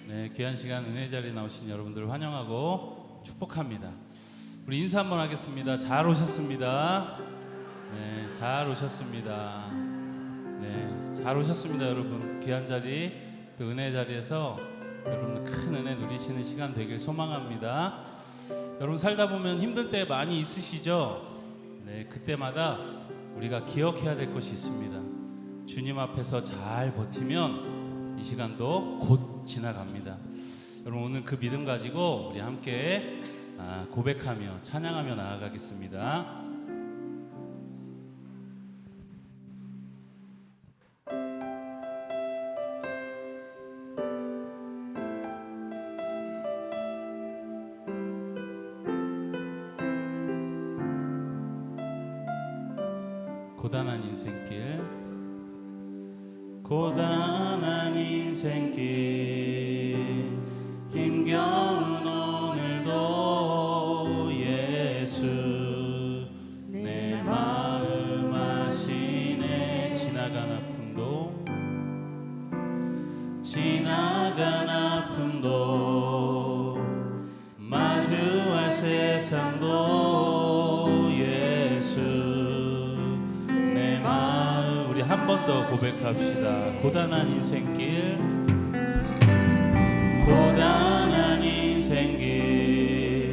네, 귀한 시간 은혜 자리에 나오신 여러분들을 환영하고 축복합니다. 우리 인사 한번 하겠습니다. 잘 오셨습니다. 네, 잘 오셨습니다. 네, 잘 오셨습니다, 여러분. 귀한 자리, 또 은혜 자리에서 여러분들 큰 은혜 누리시는 시간 되길 소망합니다. 여러분 살다 보면 힘들 때 많이 있으시죠? 네, 그때마다 우리가 기억해야 될 것이 있습니다. 주님 앞에서 잘 버티면 이 시간도 곧 지나갑니다. 여러분 오늘 그 믿음 가지고 우리 함께 고백하며 찬양하며 나아가겠습니다. 고단한 인생길, 고단한 인생길, 힘겨운 오늘도 예수 내 마음 아시네. 지나간 아픔도 마주할 세상도 예수 내 마음. 우리 한 번 더 고백합시다. 고단한 인생길, 고단한 인생길,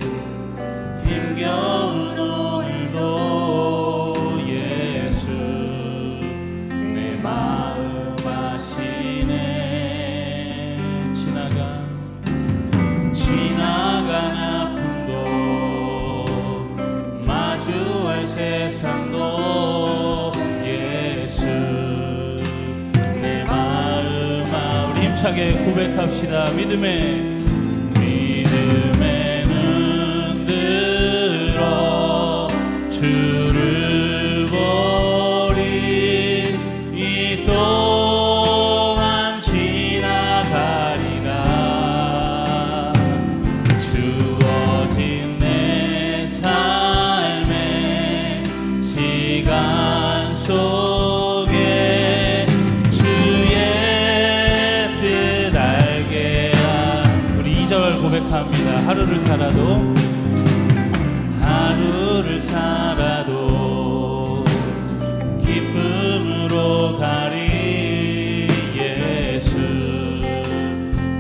힘겨운 오늘도 예수 내 마음 아시네. 지나간 아픔도 마주할 세상도 예수 내 마음. 우리 힘차게 고백합시다. 믿음의 눈 들어 주를 보리. 이 동안 지나가리라. 주어진 내 삶의 시간 속에 주의 뜻 알게. 우리 2절 고백합니다. 하루를 살아도 기쁨으로 가리. 예수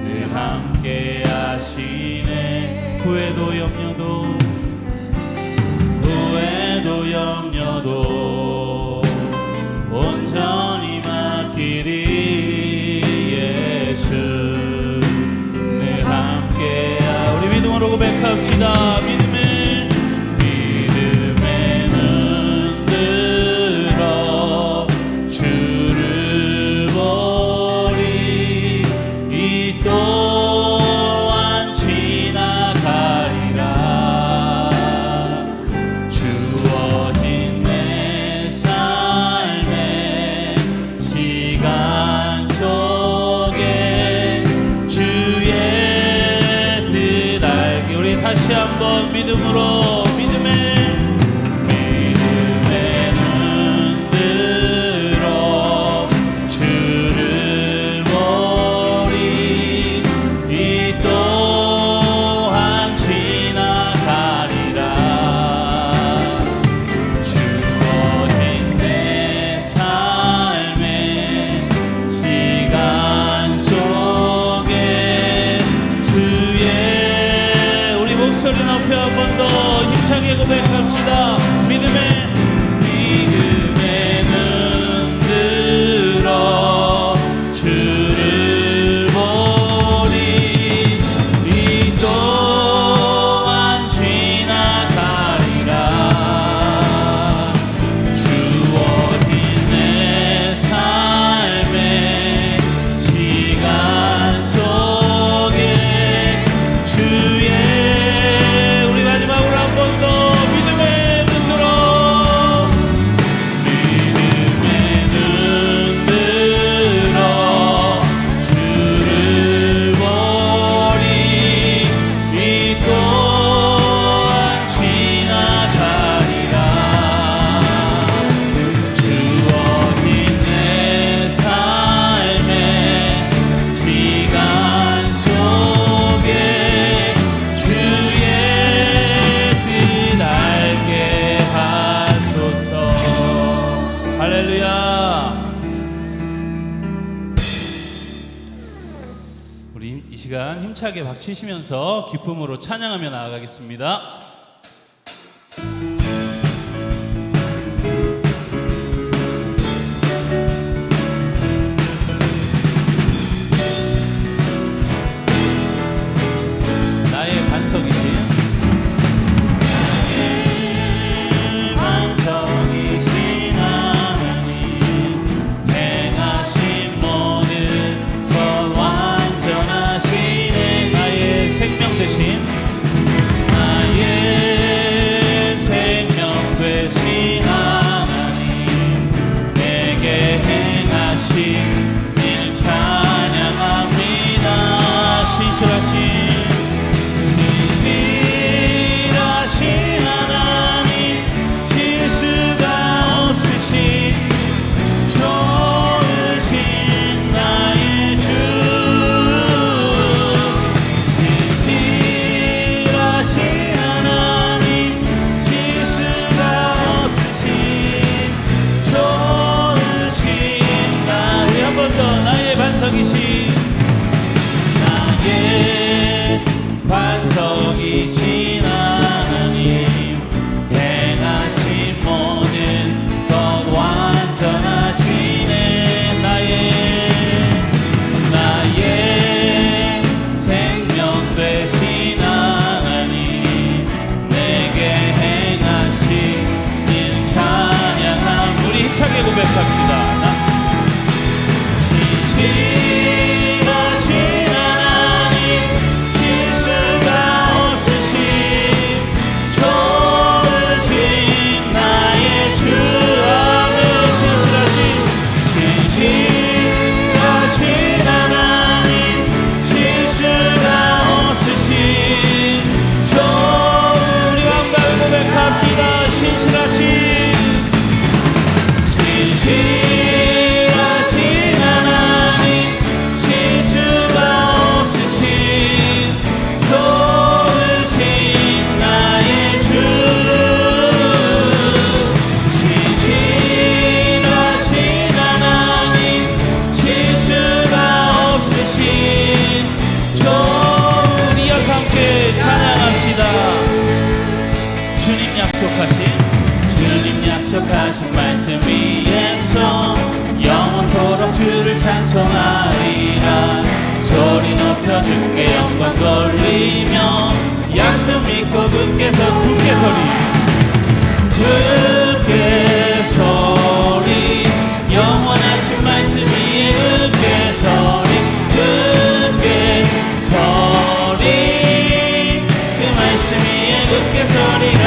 늘 함께 하시네. 후회도 염려도 온전히 맡기리. 예수 늘 함께. 우리 믿음으로 고백합시다. 믿음의 눈 들어 주를 보리. 이 또한 지나가리라. 주어진 내 삶의 시간 속에 주의 뜻 알게. 우리 다시 한번 믿음으로. 믿음의 눈 들어 주를 보리. 이 또한 지나가리라. 주어진 내 삶의 시간 속에 주의. 우리 목소리 높여 한 번 더 힘차게 고백합시다. 믿음의 눈 들어 주를 보리. 이 또한 지나가리라. 주어진 내 삶의 시간 속에 주의. 우리 마지막으로 한 번 더 믿음의 눈 들어 시간 힘차게 박치시면서 기쁨으로 찬양하며 나아가겠습니다. 나의 반석이신 반석이신 하나님 행하신 모든 것 완전하시네. 나의 생명 되신 하나님 내게 행하신 일 찬양함. 우리 힘차게 고백합시다. 주님 약속하신 말씀 위에서 영원토록 주를 찬송하리라. 소리 높여 주께 영광 돌리며 약속 믿고 굳게 소리 영원하신 말씀 위에 굳게 소리 그 말씀 위에 굳게 소리라.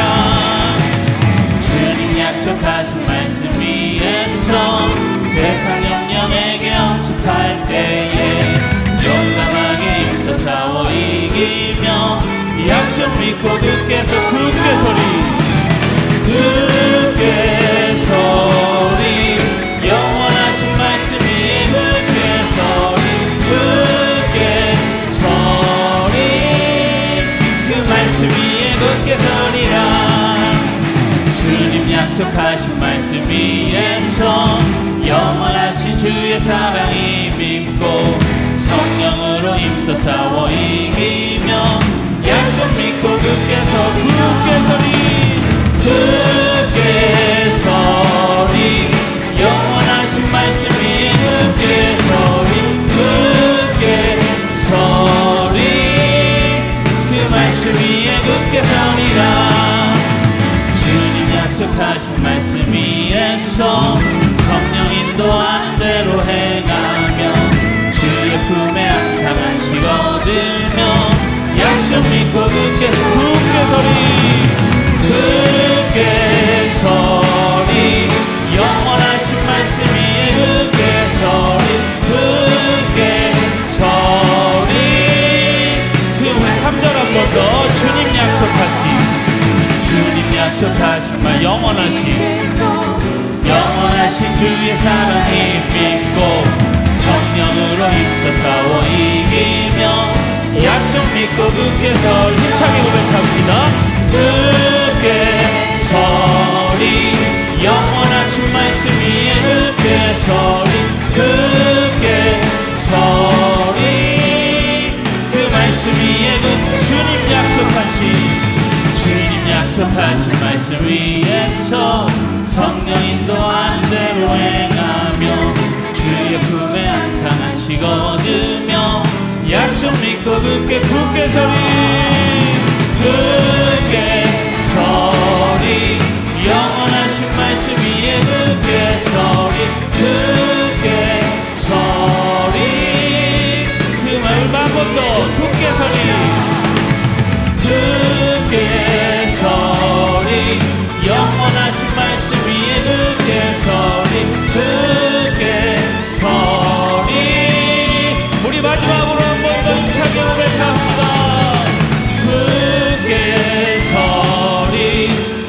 약속하신 말씀 위에서 세상 영령에게 엄습할 때에 용감하게 힘써 싸워 이기며 약속 믿고 굳게 소리 영원하신 말씀 위에 굳게 소리 그 말씀 위에 굳게 소리라. 주님 약속하신 말씀 위에서 영원하신 주의 사랑이 믿고 성령으로 힘써 싸워 이기며 약속 믿고 굳게 소리 영원하신 말씀 위에 굳게 소리 그 말씀 위에 굳게 소리라. 약속하신 말씀 위에서 성령 인도하는 대로 행하며 주의 품에 항상 안식 얻으며 약속 믿고 굳게 소리 영원하신 말씀 위에 굳게 소리 그 3절 한 번 더. 주님 약속하신 말 영원하신 주의 사랑이 믿고 성령으로 힘써 싸워 이기며 약속 믿고 굳게 힘차게 고백합시다. 굳게 소리 영원하신 말씀 위에 굳게 소리 그 주께서 성령 인도하는 대로 행하며 주의 품에 안상한 얻으며 약속 믿고 굳게 서리 굳게 서리 영원하신 말씀 위에 굳게 서리 굳게 서리 그 마음을 한번더 굳게 서리 굳게 서리 영원하신 말씀 위에 굳게 서리 굳게 서리 우리 마지막으로 한 번 더 힘차게 고백합시다. 굳게 서리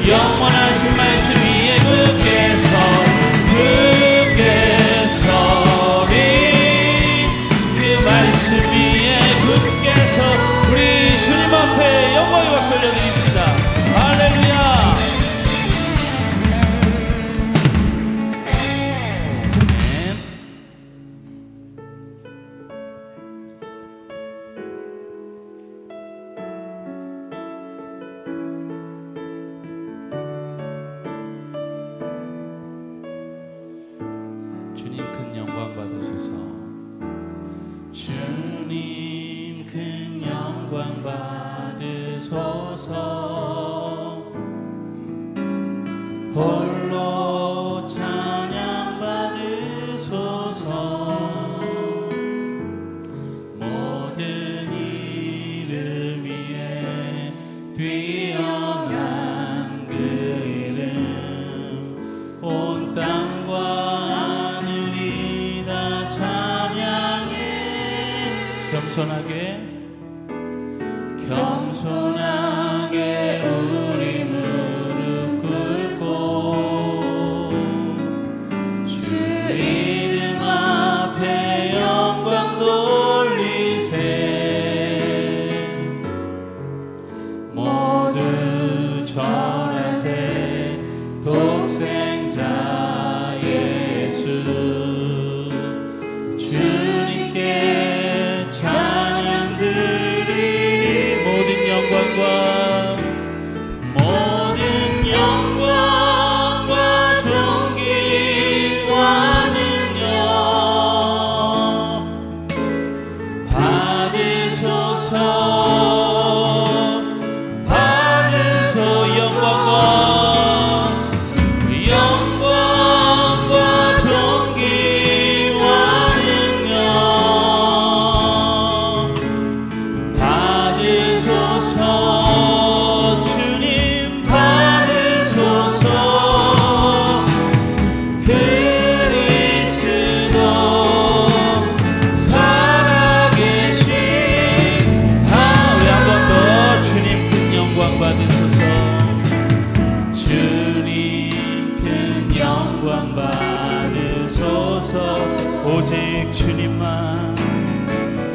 영원하신 말씀 위에 굳게 서리 그 말씀 위에 굳게 서 우리 주님 앞에 영광의 박수 올려드립니다. 할렐루야. 주님 큰 영광 받으소서. 주님 큰 영광 받으소서. 홀로 찬양 받으소서. 모든 이름 위에 뛰어난 그 이름 온 땅과 겸손하게 우리 무릎 꿇고 주 이름 앞에 영광 돌리세. 모두 절하세 독생자 예수 주님께 모든 영광과 존귀와 능력 받으소서. 영광과 존귀와 능력 받으소서. 오직 주님만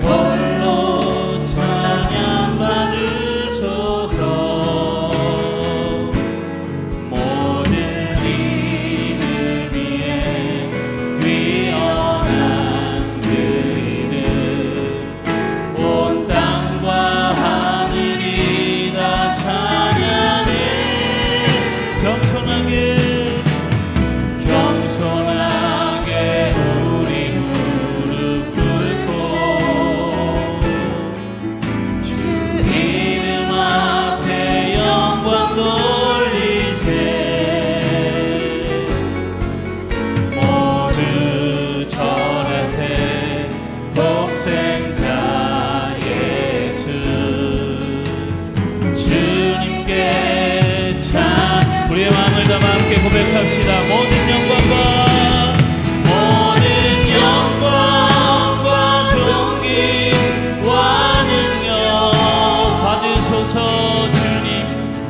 홀로 찬양 받으소서. 모든 이름 위에 뛰어난 그 이름 온 땅과 하늘이 다 찬양해. 겸손하게 고백합시다. 모든 영광과 존귀와 능력 받으소서. 주님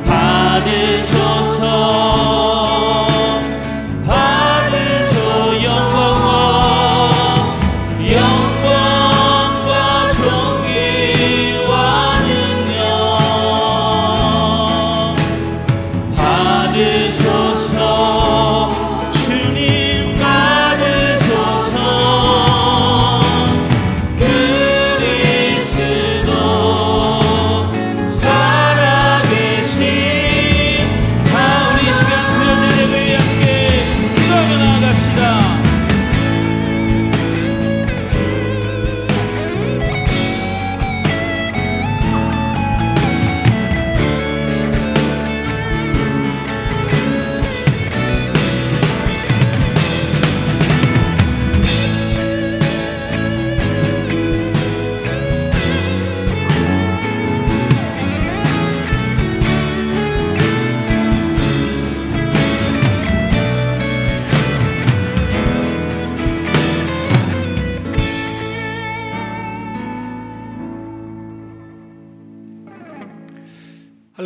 받으소서. 영광과 존귀와 능력 받으소서. 주님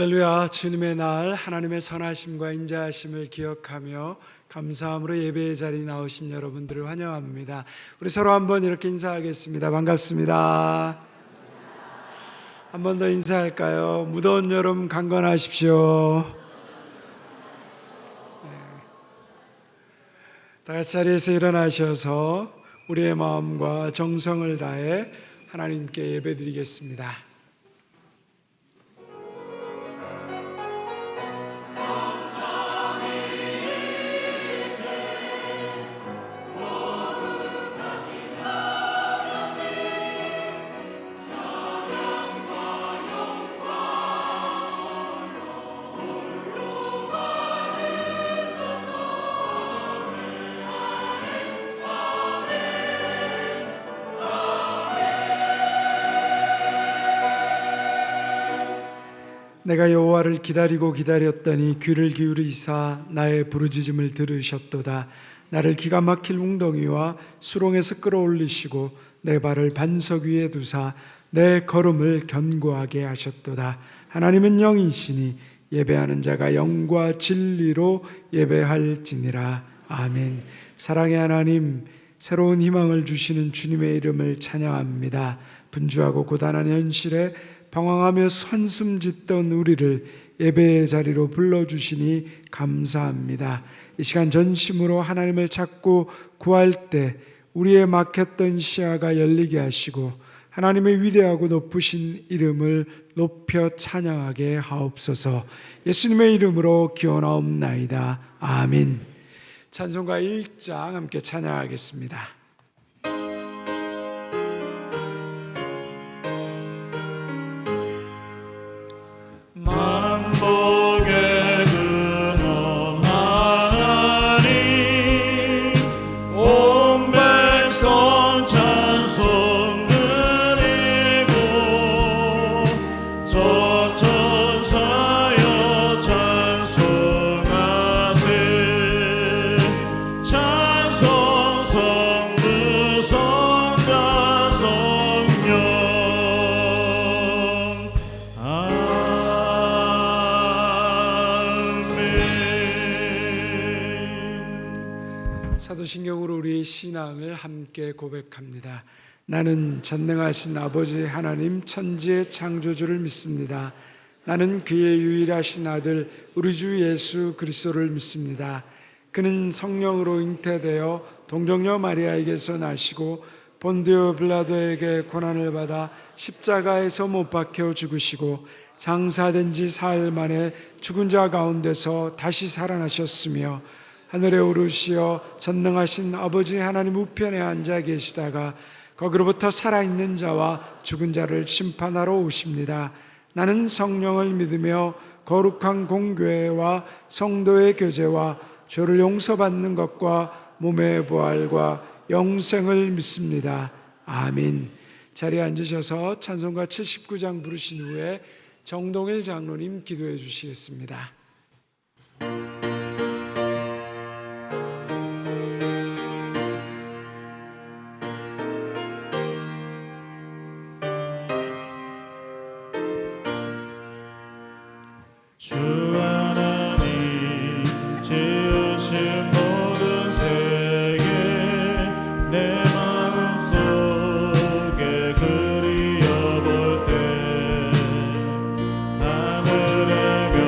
할렐루야. 주님의 날 하나님의 선하심과 인자하심을 기억하며 감사함으로 예배의 자리에 나오신 여러분들을 환영합니다. 우리 서로 한번 이렇게 인사하겠습니다. 반갑습니다. 한 번 더 인사할까요? 무더운 여름 강건하십시오. 다 같이 자리에서 일어나셔서 우리의 마음과 정성을 다해 하나님께 예배드리겠습니다. 내가 여호와를 기다리고 기다렸더니 귀를 기울이사 나의 부르짖음을 들으셨도다. 나를 기가 막힐 웅덩이와 수렁에서 끌어올리시고 내 발을 반석 위에 두사 내 걸음을 견고하게 하셨도다. 하나님은 영이시니 예배하는 자가 영과 진리로 예배할지니라. 아멘. 사랑의 하나님, 새로운 희망을 주시는 주님의 이름을 찬양합니다. 분주하고 고단한 현실에 방황하며 한숨 짓던 우리를 예배의 자리로 불러주시니 감사합니다. 이 시간 전심으로 하나님을 찾고 구할 때 우리의 막혔던 시야가 열리게 하시고 하나님의 위대하고 높으신 이름을 높여 찬양하게 하옵소서. 예수님의 이름으로 기원하옵나이다. 아멘. 찬송가 1장 함께 찬양하겠습니다. 만복의 근원 하나님 온 백성 찬송 드리고 저 천사여 찬송하세 찬송 성부 성자 성령 사도신경으로 우리의 신앙을 함께 고백합니다. 나는 전능하신 아버지 하나님 천지의 창조주를 믿습니다. 나는 그의 유일하신 아들 우리 주 예수 그리스도를 믿습니다. 그는 성령으로 잉태되어 동정녀 마리아에게서 나시고 본디오 빌라도에게 고난을 받아 십자가에서 못 박혀 죽으시고 장사된 지 사흘 만에 죽은 자 가운데서 다시 살아나셨으며 하늘에 오르시어 전능하신 아버지 하나님 우편에 앉아 계시다가 거기로부터 살아있는 자와 죽은 자를 심판하러 오십니다. 나는 성령을 믿으며 거룩한 공교회와 성도의 교제와 죄를 용서받는 것과 몸의 부활과 영생을 믿습니다. 아멘. 자리에 앉으셔서 찬송가 79장 부르신 후에 정동일 장로님 기도해 주시겠습니다. 주 하나님 지으신 모든 세계 내 마음속에 그리워볼 때 하늘의 별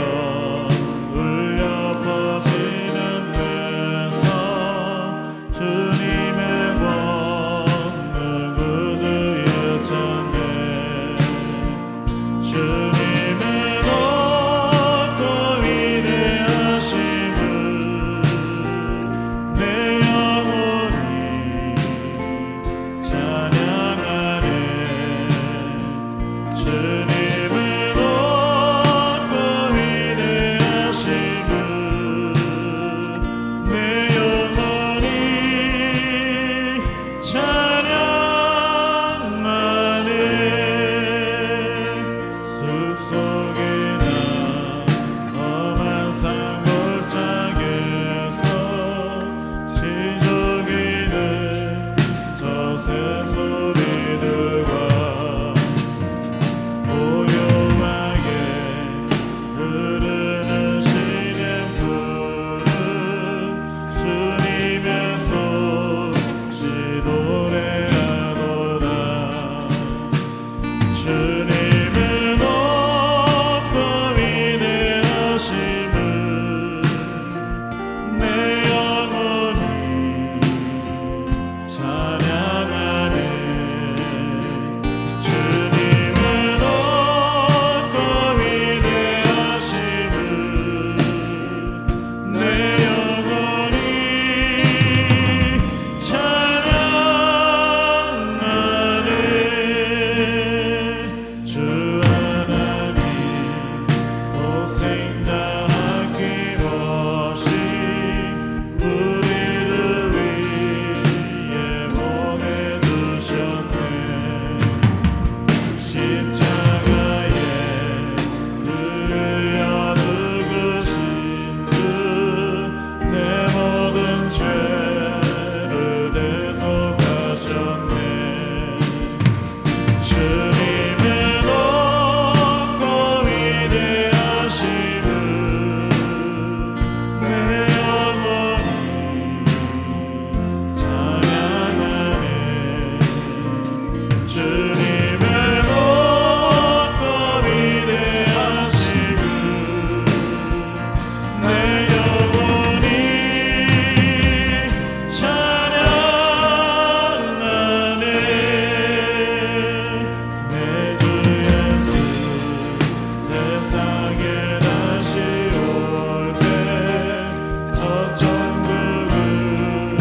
전국으로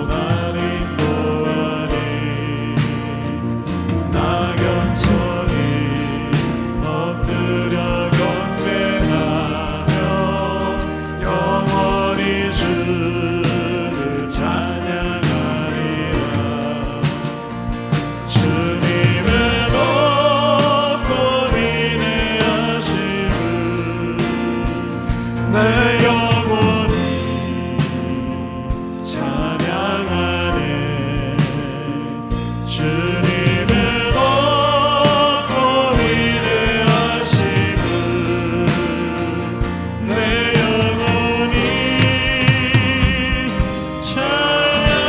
날 인도하니 나 겸손히 엎드려 경배하며 영원히 주를 찬양하리라. 주님의 높고 위대하심을 내 영혼이 찬양하네. 주님의 높고 위대하심을 내 영혼이 찬양하네.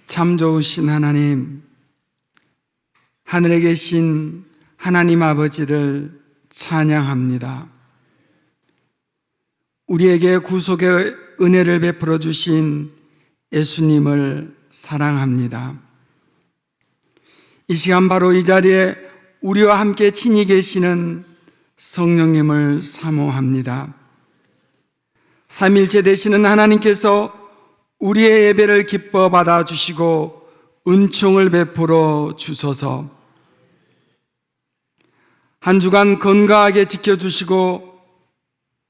참 좋으신 하나님, 하늘에 계신 하나님 아버지를 찬양합니다. 우리에게 구속의 은혜를 베풀어 주신 예수님을 사랑합니다. 이 시간 바로 이 자리에 우리와 함께 친히 계시는 성령님을 사모합니다. 삼일째 되시는 하나님께서 우리의 예배를 기뻐 받아주시고 은총을 베풀어 주소서. 한 주간 건강하게 지켜주시고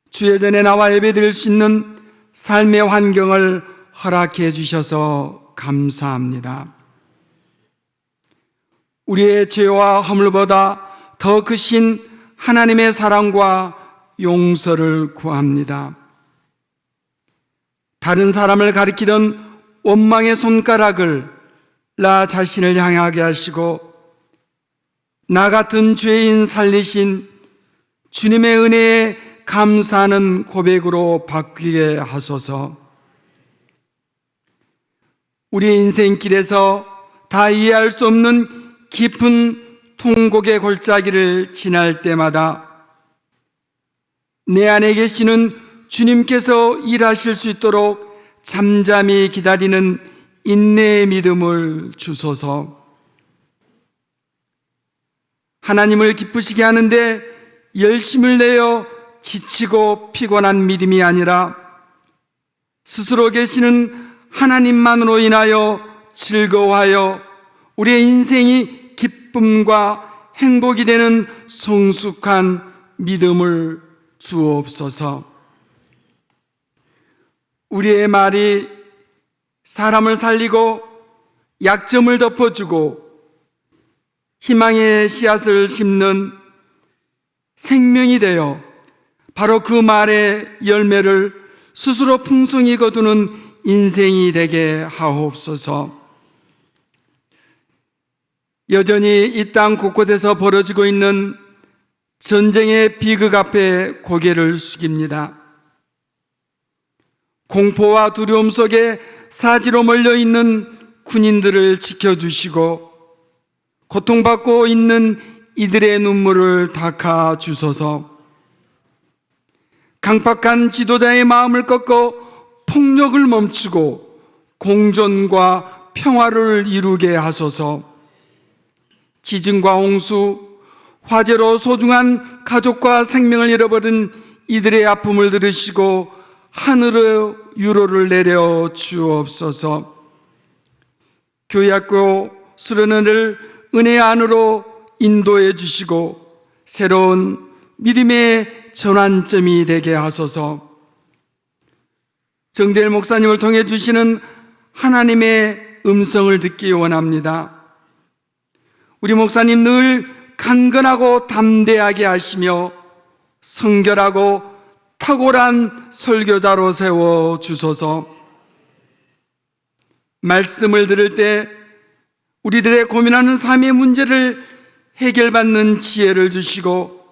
주의 전에 나와 예배드릴 수 있는 삶의 환경을 허락해 주셔서 감사합니다. 우리의 죄와 허물보다 더 크신 하나님의 사랑과 용서를 구합니다. 다른 사람을 가리키던 원망의 손가락을 나 자신을 향하게 하시고 나 같은 죄인 살리신 주님의 은혜에 감사하는 고백으로 바뀌게 하소서. 우리 인생길에서 다 이해할 수 없는 깊은 통곡의 골짜기를 지날 때마다 내 안에 계시는 주님께서 일하실 수 있도록 잠잠히 기다리는 인내의 믿음을 주소서. 하나님을 기쁘시게 하는데 열심을 내어 지치고 피곤한 믿음이 아니라 스스로 계시는 하나님만으로 인하여 즐거워하여 우리의 인생이 기쁨과 행복이 되는 성숙한 믿음을 주옵소서. 우리의 말이 사람을 살리고 약점을 덮어주고 희망의 씨앗을 심는 생명이 되어 바로 그 말의 열매를 스스로 풍성히 거두는 인생이 되게 하옵소서. 여전히 이 땅 곳곳에서 벌어지고 있는 전쟁의 비극 앞에 고개를 숙입니다. 공포와 두려움 속에 사지로 몰려있는 군인들을 지켜주시고 고통받고 있는 이들의 눈물을 닦아 주소서. 강팍한 지도자의 마음을 꺾어 폭력을 멈추고 공존과 평화를 이루게 하소서. 지진과 홍수, 화재로 소중한 가족과 생명을 잃어버린 이들의 아픔을 들으시고 하늘의 유로를 내려 주옵소서. 교회학교 수련회를 은혜 안으로 인도해 주시고 새로운 믿음의 전환점이 되게 하소서. 정대일 목사님을 통해 주시는 하나님의 음성을 듣기 원합니다. 우리 목사님 늘 강건하고 담대하게 하시며 성결하고 탁월한 설교자로 세워 주소서. 말씀을 들을 때 우리들의 고민하는 삶의 문제를 해결받는 지혜를 주시고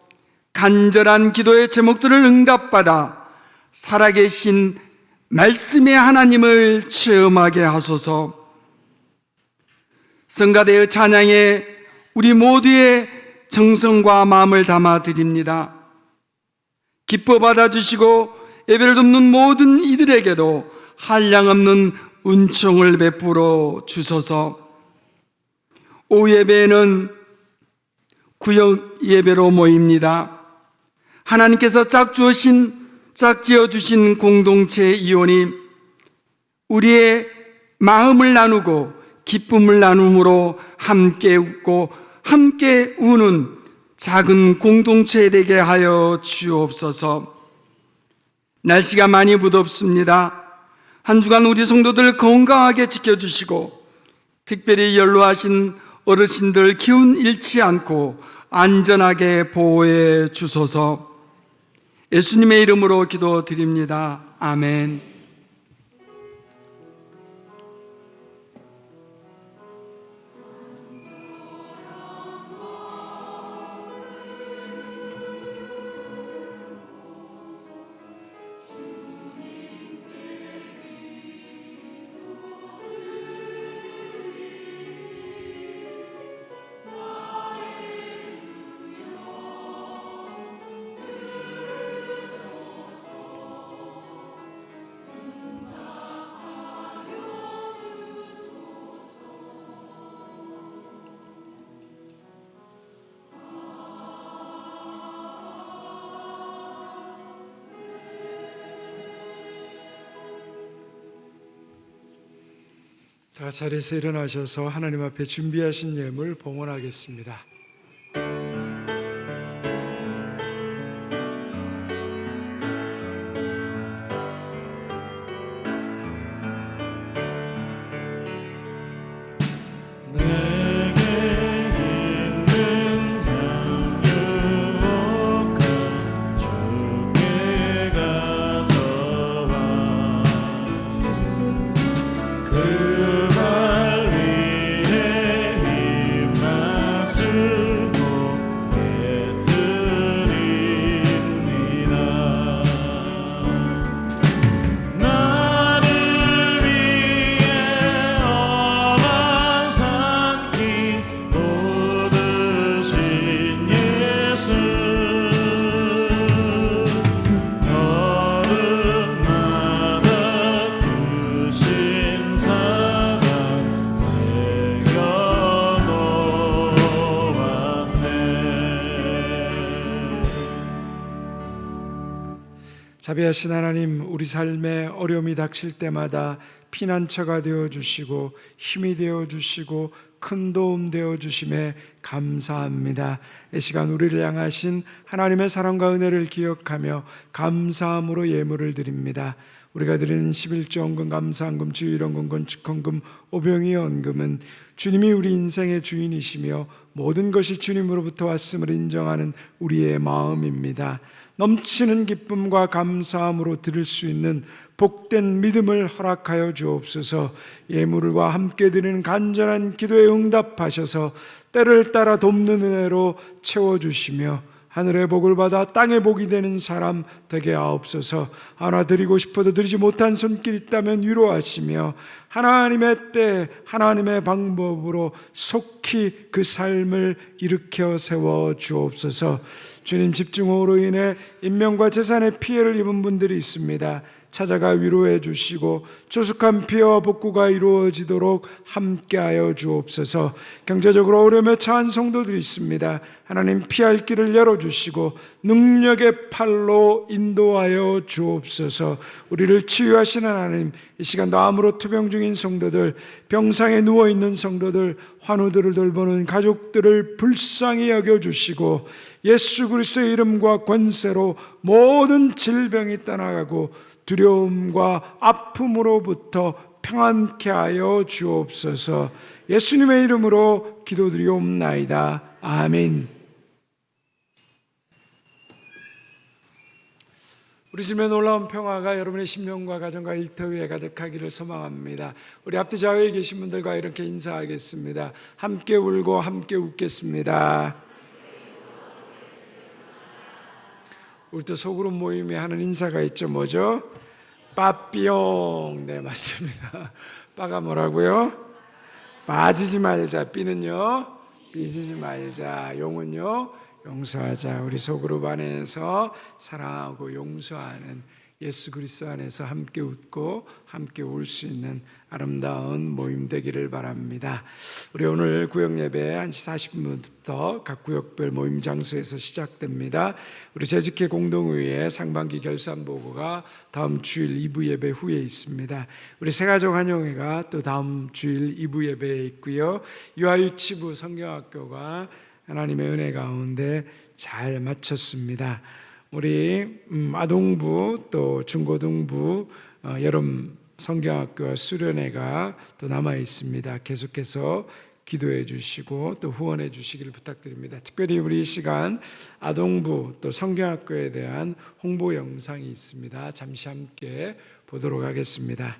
간절한 기도의 제목들을 응답받아 살아계신 말씀의 하나님을 체험하게 하소서. 성가대의 찬양에 우리 모두의 정성과 마음을 담아 드립니다. 기뻐 받아주시고 예배를 돕는 모든 이들에게도 한량없는 은총을 베풀어 주소서. 오후 예배에는 구역 예배로 모입니다. 하나님께서 짝지어 주신 공동체 이혼이 우리의 마음을 나누고 기쁨을 나눔으로 함께 웃고 함께 우는 작은 공동체 되게 하여 주옵소서. 날씨가 많이 무덥습니다. 한 주간 우리 성도들 건강하게 지켜주시고 특별히 연로하신 어르신들 기운 잃지 않고 안전하게 보호해 주소서. 예수님의 이름으로 기도드립니다. 아멘. 자, 자리에서 일어나셔서 하나님 앞에 준비하신 예물 봉헌하겠습니다. 자비하신 하나님, 우리 삶에 어려움이 닥칠 때마다 피난처가 되어주시고 힘이 되어주시고 큰 도움 되어주심에 감사합니다. 이 시간 우리를 향하신 하나님의 사랑과 은혜를 기억하며 감사함으로 예물을 드립니다. 우리가 드리는 11조원금, 감사헌금, 주일원금, 건축헌금, 오병이어 헌금은 주님이 우리 인생의 주인이시며 모든 것이 주님으로부터 왔음을 인정하는 우리의 마음입니다. 넘치는 기쁨과 감사함으로 드릴 수 있는 복된 믿음을 허락하여 주옵소서. 예물과 함께 드리는 간절한 기도에 응답하셔서 때를 따라 돕는 은혜로 채워주시며 하늘의 복을 받아 땅의 복이 되는 사람 되게 하옵소서. 하나 드리고 싶어도 드리지 못한 손길 있다면 위로하시며 하나님의 때 하나님의 방법으로 속히 그 삶을 일으켜 세워 주옵소서. 주님, 집중호우로 인해 인명과 재산의 피해를 입은 분들이 있습니다. 찾아가 위로해 주시고 조속한 피해와 복구가 이루어지도록 함께하여 주옵소서. 경제적으로 어려움에 처한 성도들이 있습니다. 하나님, 피할 길을 열어주시고 능력의 팔로 인도하여 주옵소서. 우리를 치유하시는 하나님, 이 시간도 암으로 투병 중인 성도들, 병상에 누워있는 성도들, 환우들을 돌보는 가족들을 불쌍히 여겨주시고 예수 그리스도의 이름과 권세로 모든 질병이 떠나가고 두려움과 아픔으로부터 평안케 하여 주옵소서. 예수님의 이름으로 기도드리옵나이다. 아멘. 우리 집에 놀라운 평화가 여러분의 심령과 가정과 일터 위에 가득하기를 소망합니다. 우리 앞뒤 좌우에 계신 분들과 이렇게 인사하겠습니다. 함께 울고 함께 웃겠습니다. 우리 또 소그룹 모임에 하는 인사가 있죠. 뭐죠? 빠삐용. 네, 맞습니다. 빠가 뭐라고요? 빠지지 말자. 삐는요? 삐지지 말자. 용은요? 용서하자. 우리 소그룹 안에서 사랑하고 용서하는 예수 그리스도 안에서 함께 웃고 함께 울 수 있는 아름다운 모임 되기를 바랍니다. 우리 오늘 구역 예배 1시 40분부터 각 구역별 모임 장소에서 시작됩니다. 우리 재직회 공동의회 상반기 결산 보고가 다음 주일 2부 예배 후에 있습니다. 우리 새가족 환영회가 또 다음 주일 2부 예배에 있고요. 유아유치부 성경학교가 하나님의 은혜 가운데 잘 마쳤습니다. 우리 아동부 또 중고등부 여름 성경학교와 수련회가 또 남아 있습니다. 계속해서 기도해 주시고 또 후원해 주시기를 부탁드립니다. 특별히 우리 이 시간 아동부 또 성경학교에 대한 홍보 영상이 있습니다. 잠시 함께 보도록 하겠습니다.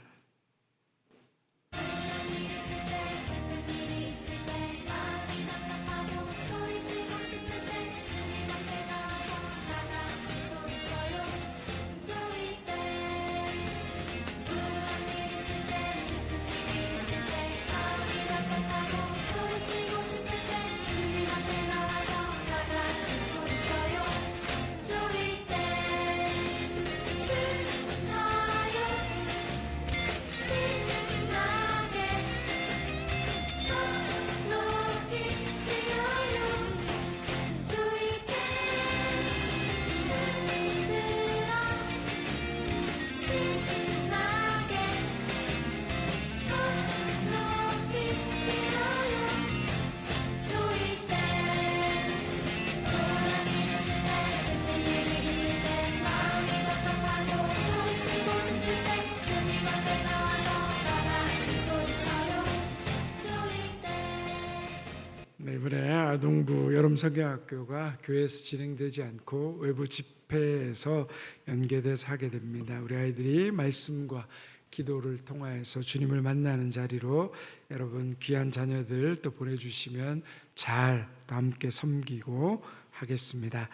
네, 이번에 아동부 여름 성경학교가 교회에서 진행되지 않고 외부 집회에서 연계돼서 하게 됩니다. 우리 아이들이 말씀과 기도를 통하여서 주님을 만나는 자리로 여러분 귀한 자녀들 또 보내주시면 잘 또 함께 섬기고 하겠습니다.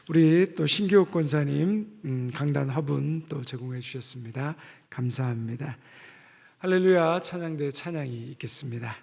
우리 또 신기옥 권사님 강단 화분 또 제공해 주셨습니다. 감사합니다. 할렐루야 찬양대 찬양이 있겠습니다.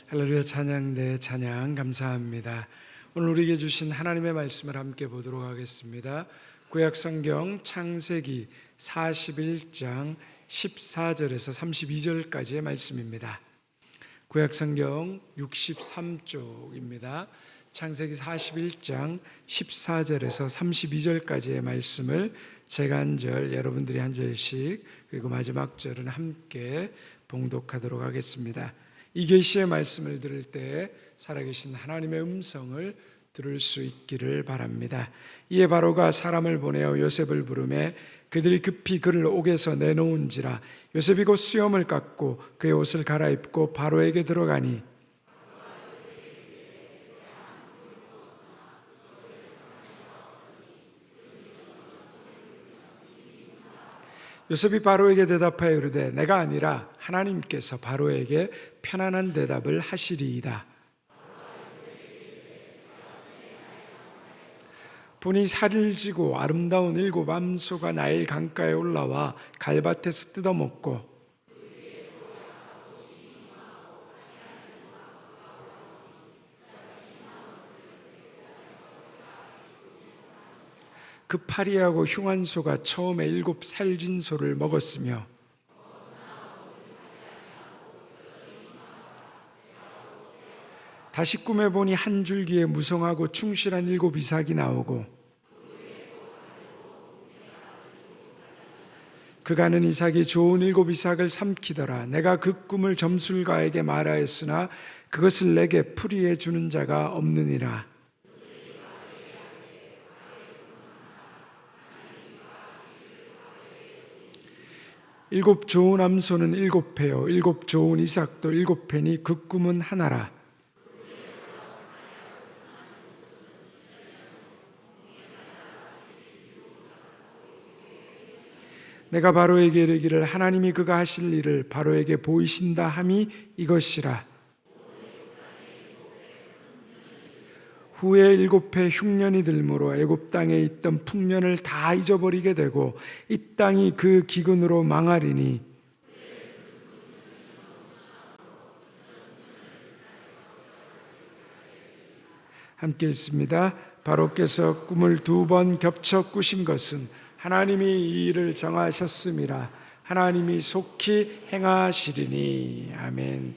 할렐루야. 찬양대 찬양 감사합니다. 오늘 우리에게 주신 하나님의 말씀을 함께 보도록 하겠습니다. 구약성경 창세기 41장 14절에서 32절까지의 말씀입니다. 구약성경 63쪽입니다. 창세기 41장 14절에서 32절까지의 말씀을 제가 한 절, 여러분들이 한 절씩, 그리고 마지막 절은 함께 봉독하도록 하겠습니다. 이 계시의 말씀을 들을 때 살아계신 하나님의 음성을 들을 수 있기를 바랍니다. 이에 바로가 사람을 보내어 요셉을 부르매 그들이 급히 그를 옥에서 내놓은지라. 요셉이 곧 수염을 깎고 그의 옷을 갈아입고 바로에게 들어가니 요셉이 바로에게 대답하여 이르되 내가 아니라 하나님께서 바로에게 편안한 대답을 하시리이다. 보니 살을 지고 아름다운 7 암소가 나일 강가에 올라와 갈밭에서 뜯어먹고 그 파리하고 흉한 소가 처음에 7 살진 소를 먹었으며 다시 꿈에 보니 한 줄기에 무성하고 충실한 7 이삭이 나오고 그가는 이삭이 좋은 7 이삭을 삼키더라. 내가 그 꿈을 점술가에게 말하였으나 그것을 내게 풀이해 주는 자가 없느니라. 일곱 좋은 암소는 7패요 7 좋은 이삭도 7패니 그 꿈은 하나라. 내가 바로에게 이르기를 하나님이 그가 하실 일을 바로에게 보이신다 함이 이것이라. 후에 7해 흉년이 들므로 애굽 땅에 있던 풍년을 다 잊어버리게 되고 이 땅이 그 기근으로 망하리니 함께 읽습니다. 바로께서 꿈을 2번 겹쳐 꾸신 것은 하나님이 이 일을 정하셨음이라. 하나님이 속히 행하시리니. 아멘.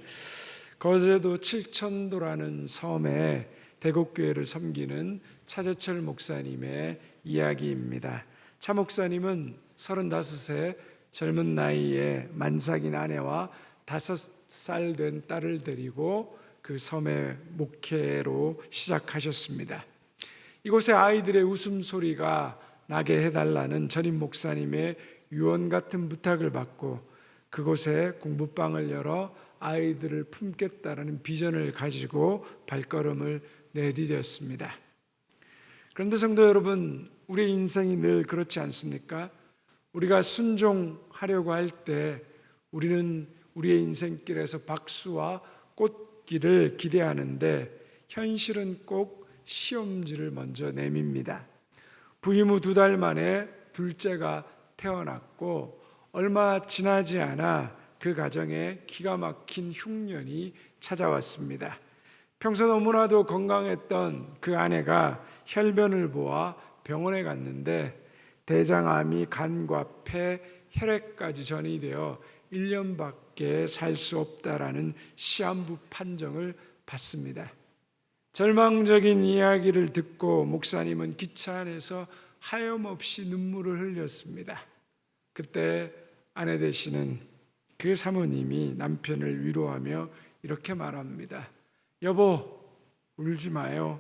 거제도 칠천도라는 섬에 대곡교회를 섬기는 차재철 목사님의 이야기입니다. 차 목사님은 35세 젊은 나이에 만삭인 아내와 5살 된 딸을 데리고 그 섬의 목회로 시작하셨습니다. 이곳에 아이들의 웃음소리가 나게 해달라는 전임 목사님의 유언 같은 부탁을 받고 그곳에 공부방을 열어 아이들을 품겠다라는 비전을 가지고 발걸음을 내디뎠습니다. 그런데 성도 여러분, 우리의 인생이 늘 그렇지 않습니까? 우리가 순종하려고 할 때 우리는 우리의 인생길에서 박수와 꽃길을 기대하는데 현실은 꼭 시험지를 먼저 내밉니다. 부임 후 2달 만에 둘째가 태어났고 얼마 지나지 않아 그 가정에 기가 막힌 흉년이 찾아왔습니다. 평소 너무나도 건강했던 그 아내가 혈변을 보아 병원에 갔는데 대장암이 간과 폐, 혈액까지 전이 되어 1년밖에 살 수 없다라는 시한부 판정을 받습니다. 절망적인 이야기를 듣고 목사님은 기차 안에서 하염없이 눈물을 흘렸습니다. 그때 아내 되시는 그 사모님이 남편을 위로하며 이렇게 말합니다. 여보, 울지 마요.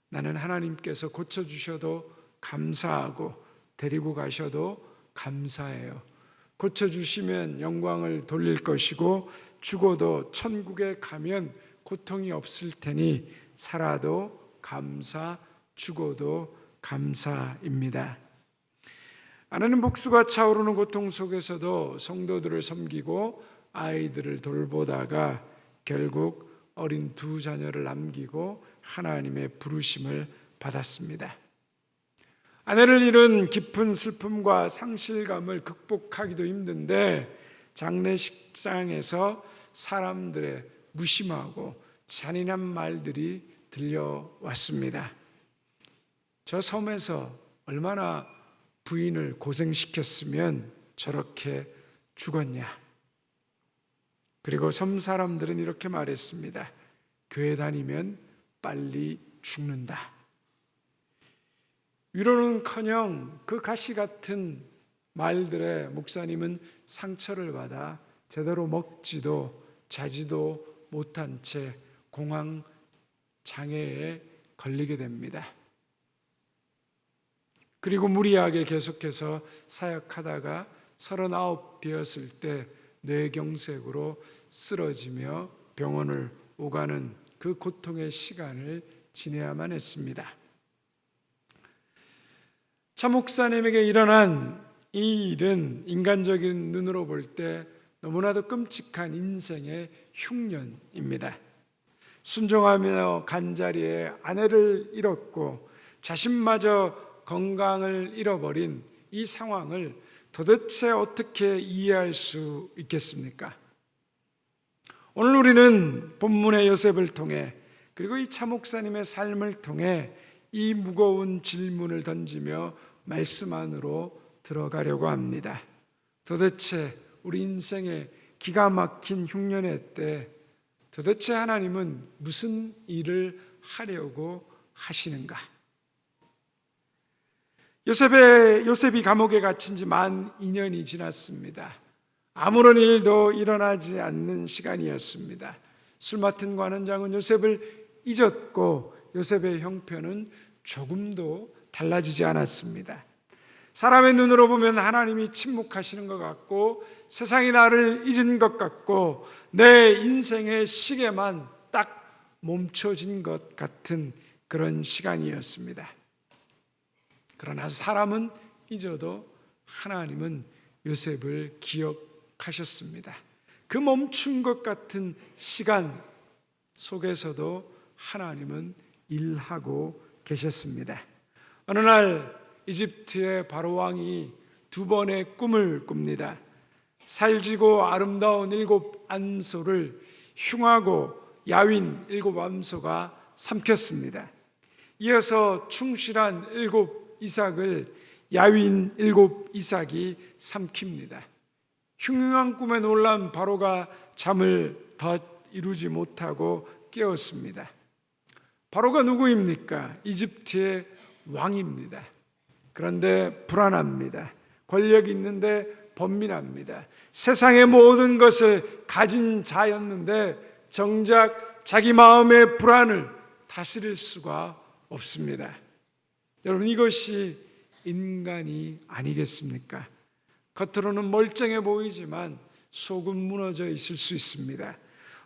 나는 하나님께서 고쳐주셔도 감사하고 데리고 가셔도 감사해요. 고쳐주시면 영광을 돌릴 것이고 죽어도 천국에 가면 고통이 없을 테니 살아도 감사, 죽어도 감사입니다. 아내는 복수가 차오르는 고통 속에서도 성도들을 섬기고 아이들을 돌보다가 결국 어린 2 자녀를 남기고 하나님의 부르심을 받았습니다. 아내를 잃은 깊은 슬픔과 상실감을 극복하기도 힘든데 장례식장에서 사람들의 무심하고 잔인한 말들이 들려왔습니다. 저 섬에서 얼마나 부인을 고생시켰으면 저렇게 죽었냐. 그리고 섬 사람들은 이렇게 말했습니다. 교회 다니면 빨리 죽는다. 위로는커녕 그 가시 같은 말들에 목사님은 상처를 받아 제대로 먹지도 자지도 못한 채 공황 장애에 걸리게 됩니다. 그리고 무리하게 계속해서 사역하다가 39 되었을 때 뇌경색으로 쓰러지며 병원을 오가는 그 고통의 시간을 지내야만 했습니다. 차 목사님에게 일어난 이 일은 인간적인 눈으로 볼 때 너무나도 끔찍한 인생의 흉년입니다. 순종하며 간자리에 아내를 잃었고 자신마저 건강을 잃어버린 이 상황을 도대체 어떻게 이해할 수 있겠습니까? 오늘 우리는 본문의 요셉을 통해 그리고 이 차 목사님의 삶을 통해 이 무거운 질문을 던지며 말씀 안으로 들어가려고 합니다. 도대체 우리 인생의 기가 막힌 흉년의 때 도대체 하나님은 무슨 일을 하려고 하시는가? 요셉이 감옥에 갇힌 지 만 2년이 지났습니다. 아무런 일도 일어나지 않는 시간이었습니다. 술 맡은 관원장은 요셉을 잊었고 요셉의 형편은 조금도 달라지지 않았습니다. 사람의 눈으로 보면 하나님이 침묵하시는 것 같고 세상이 나를 잊은 것 같고 내 인생의 시계만 딱 멈춰진 것 같은 그런 시간이었습니다. 그러나 사람은 잊어도 하나님은 요셉을 기억하셨습니다. 그 멈춘 것 같은 시간 속에서도 하나님은 일하고 계셨습니다. 어느 날 이집트의 바로왕이 2번의 꿈을 꿉니다. 살지고 아름다운 7 암소를 흉하고 야윈 7 암소가 삼켰습니다. 이어서 충실한 7 이삭을 야윈 7 이삭이 삼킵니다. 흉흉한 꿈에 놀란 바로가 잠을 더 이루지 못하고 깨었습니다. 바로가 누구입니까? 이집트의 왕입니다. 그런데 불안합니다. 권력이 있는데 번민합니다. 세상의 모든 것을 가진 자였는데 정작 자기 마음의 불안을 다스릴 수가 없습니다. 여러분, 이것이 인간이 아니겠습니까? 겉으로는 멀쩡해 보이지만 속은 무너져 있을 수 있습니다.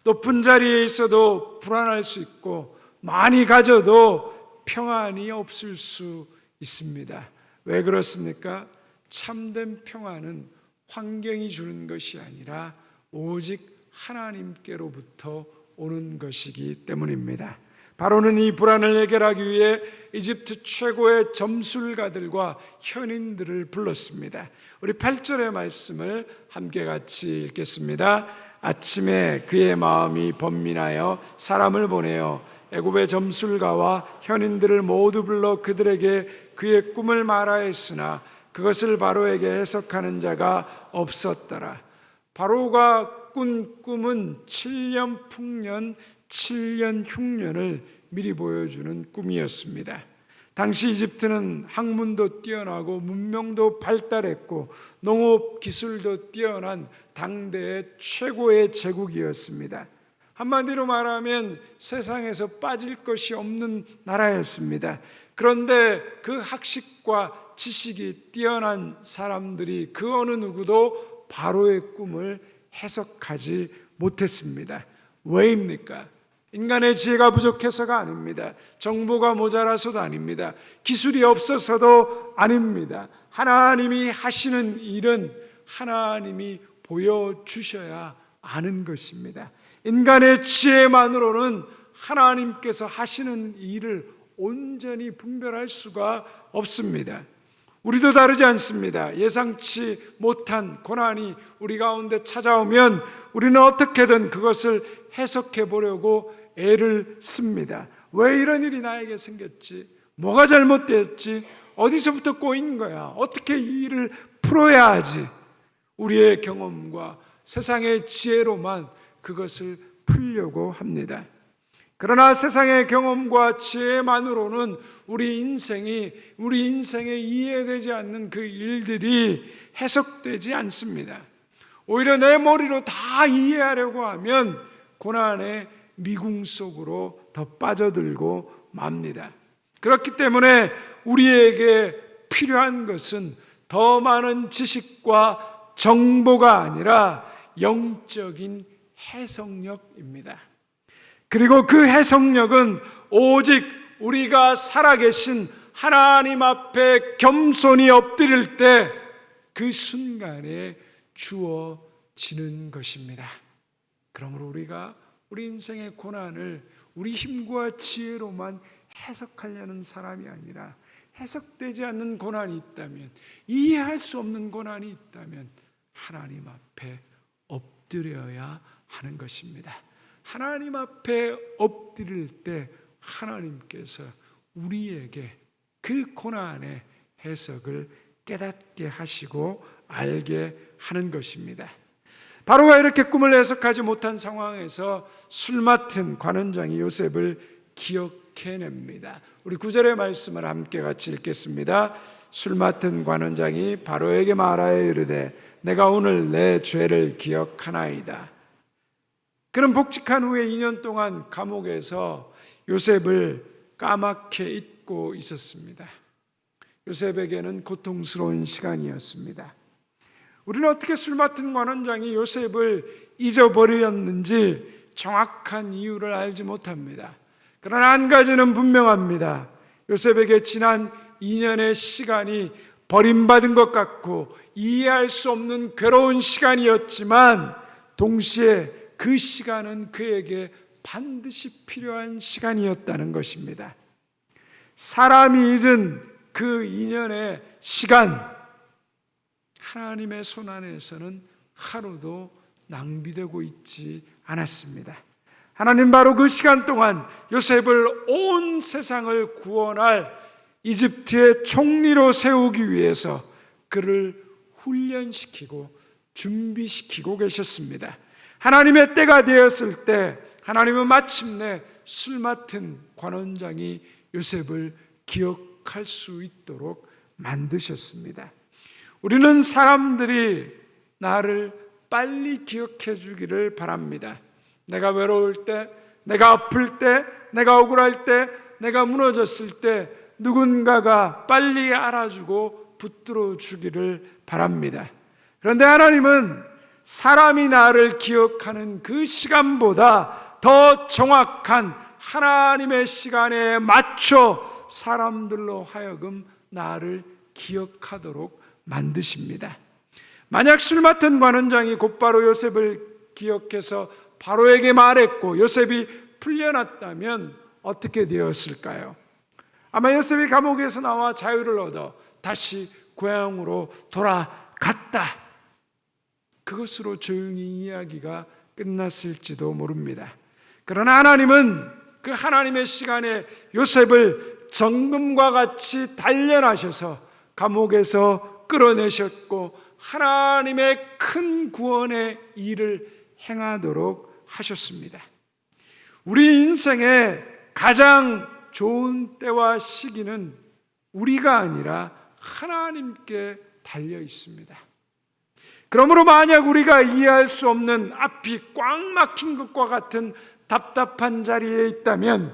높은 자리에 있어도 불안할 수 있고 많이 가져도 평안이 없을 수 있습니다. 왜 그렇습니까? 참된 평안은 환경이 주는 것이 아니라 오직 하나님께로부터 오는 것이기 때문입니다. 바로는 이 불안을 해결하기 위해 이집트 최고의 점술가들과 현인들을 불렀습니다. 우리 8절의 말씀을 함께 같이 읽겠습니다. 아침에 그의 마음이 번민하여 사람을 보내어 애굽의 점술가와 현인들을 모두 불러 그들에게 그의 꿈을 말하였으나 그것을 바로에게 해석하는 자가 없었더라. 바로가 꾼 꿈은 7년 풍년 7년 흉년을 미리 보여주는 꿈이었습니다. 당시 이집트는 학문도 뛰어나고 문명도 발달했고 농업 기술도 뛰어난 당대의 최고의 제국이었습니다. 한마디로 말하면 세상에서 빠질 것이 없는 나라였습니다. 그런데 그 학식과 지식이 뛰어난 사람들이 그 어느 누구도 바로의 꿈을 해석하지 못했습니다. 왜입니까? 인간의 지혜가 부족해서가 아닙니다. 정보가 모자라서도 아닙니다. 기술이 없어서도 아닙니다. 하나님이 하시는 일은 하나님이 보여주셔야 아는 것입니다. 인간의 지혜만으로는 하나님께서 하시는 일을 온전히 분별할 수가 없습니다. 우리도 다르지 않습니다. 예상치 못한 고난이 우리 가운데 찾아오면 우리는 어떻게든 그것을 해석해 보려고 애를 씁니다. 왜 이런 일이 나에게 생겼지? 뭐가 잘못되었지? 어디서부터 꼬인 거야? 어떻게 이 일을 풀어야 하지? 우리의 경험과 세상의 지혜로만 그것을 풀려고 합니다. 그러나 세상의 경험과 지혜만으로는 우리 인생에 이해되지 않는 그 일들이 해석되지 않습니다. 오히려 내 머리로 다 이해하려고 하면 고난의 미궁 속으로 더 빠져들고 맙니다. 그렇기 때문에 우리에게 필요한 것은 더 많은 지식과 정보가 아니라 영적인 해석력입니다. 그리고 그 해석력은 오직 우리가 살아계신 하나님 앞에 겸손히 엎드릴 때 그 순간에 주어지는 것입니다. 그러므로 우리가 우리 인생의 고난을 우리 힘과 지혜로만 해석하려는 사람이 아니라 해석되지 않는 고난이 있다면, 이해할 수 없는 고난이 있다면 하나님 앞에 엎드려야 하는 것입니다. 하나님 앞에 엎드릴 때 하나님께서 우리에게 그 고난의 해석을 깨닫게 하시고 알게 하는 것입니다. 바로가 이렇게 꿈을 해석하지 못한 상황에서 술 맡은 관원장이 요셉을 기억해냅니다. 우리 9절의 말씀을 함께 같이 읽겠습니다. 술 맡은 관원장이 바로에게 말하여 이르되 내가 오늘 내 죄를 기억하나이다. 그는 복직한 후에 2년 동안 감옥에서 요셉을 까맣게 잊고 있었습니다. 요셉에게는 고통스러운 시간이었습니다. 우리는 어떻게 술 맡은 관원장이 요셉을 잊어버렸는지 정확한 이유를 알지 못합니다. 그러나 한 가지는 분명합니다. 요셉에게 지난 2년의 시간이 버림받은 것 같고 이해할 수 없는 괴로운 시간이었지만 동시에 그 시간은 그에게 반드시 필요한 시간이었다는 것입니다. 사람이 잊은 그 2년의 시간, 하나님의 손 안에서는 하루도 낭비되고 있지 않았습니다. 하나님 바로 그 시간 동안 요셉을 온 세상을 구원할 이집트의 총리로 세우기 위해서 그를 훈련시키고 준비시키고 계셨습니다. 하나님의 때가 되었을 때 하나님은 마침내 술 맡은 관원장이 요셉을 기억할 수 있도록 만드셨습니다. 우리는 사람들이 나를 빨리 기억해 주기를 바랍니다. 내가 외로울 때, 내가 아플 때, 내가 억울할 때, 내가 무너졌을 때 누군가가 빨리 알아주고 붙들어 주기를 바랍니다. 그런데 하나님은 사람이 나를 기억하는 그 시간보다 더 정확한 하나님의 시간에 맞춰 사람들로 하여금 나를 기억하도록 만드십니다. 만약 술 맡은 관원장이 곧바로 요셉을 기억해서 바로에게 말했고 요셉이 풀려났다면 어떻게 되었을까요? 아마 요셉이 감옥에서 나와 자유를 얻어 다시 고향으로 돌아갔다. 그것으로 조용히 이야기가 끝났을지도 모릅니다. 그러나 하나님은 그 하나님의 시간에 요셉을 정금과 같이 단련하셔서 감옥에서 끌어내셨고 하나님의 큰 구원의 일을 행하도록 하셨습니다. 우리 인생의 가장 좋은 때와 시기는 우리가 아니라 하나님께 달려 있습니다. 그러므로 만약 우리가 이해할 수 없는 앞이 꽉 막힌 것과 같은 답답한 자리에 있다면,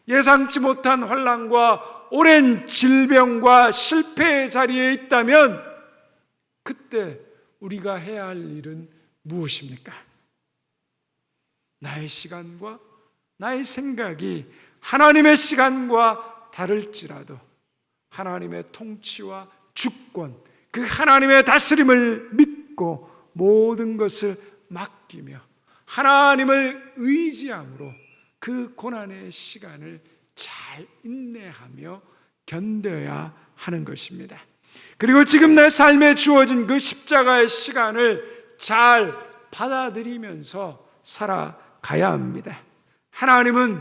예상치 못한 환난과 오랜 질병과 실패의 자리에 있다면 그때 우리가 해야 할 일은 무엇입니까? 나의 시간과 나의 생각이 하나님의 시간과 다를지라도 하나님의 통치와 주권, 그 하나님의 다스림을 믿고 모든 것을 맡기며 하나님을 의지함으로 그 고난의 시간을 잘 인내하며 견뎌야 하는 것입니다. 그리고 지금 내 삶에 주어진 그 십자가의 시간을 잘 받아들이면서 살아가야 합니다. 하나님은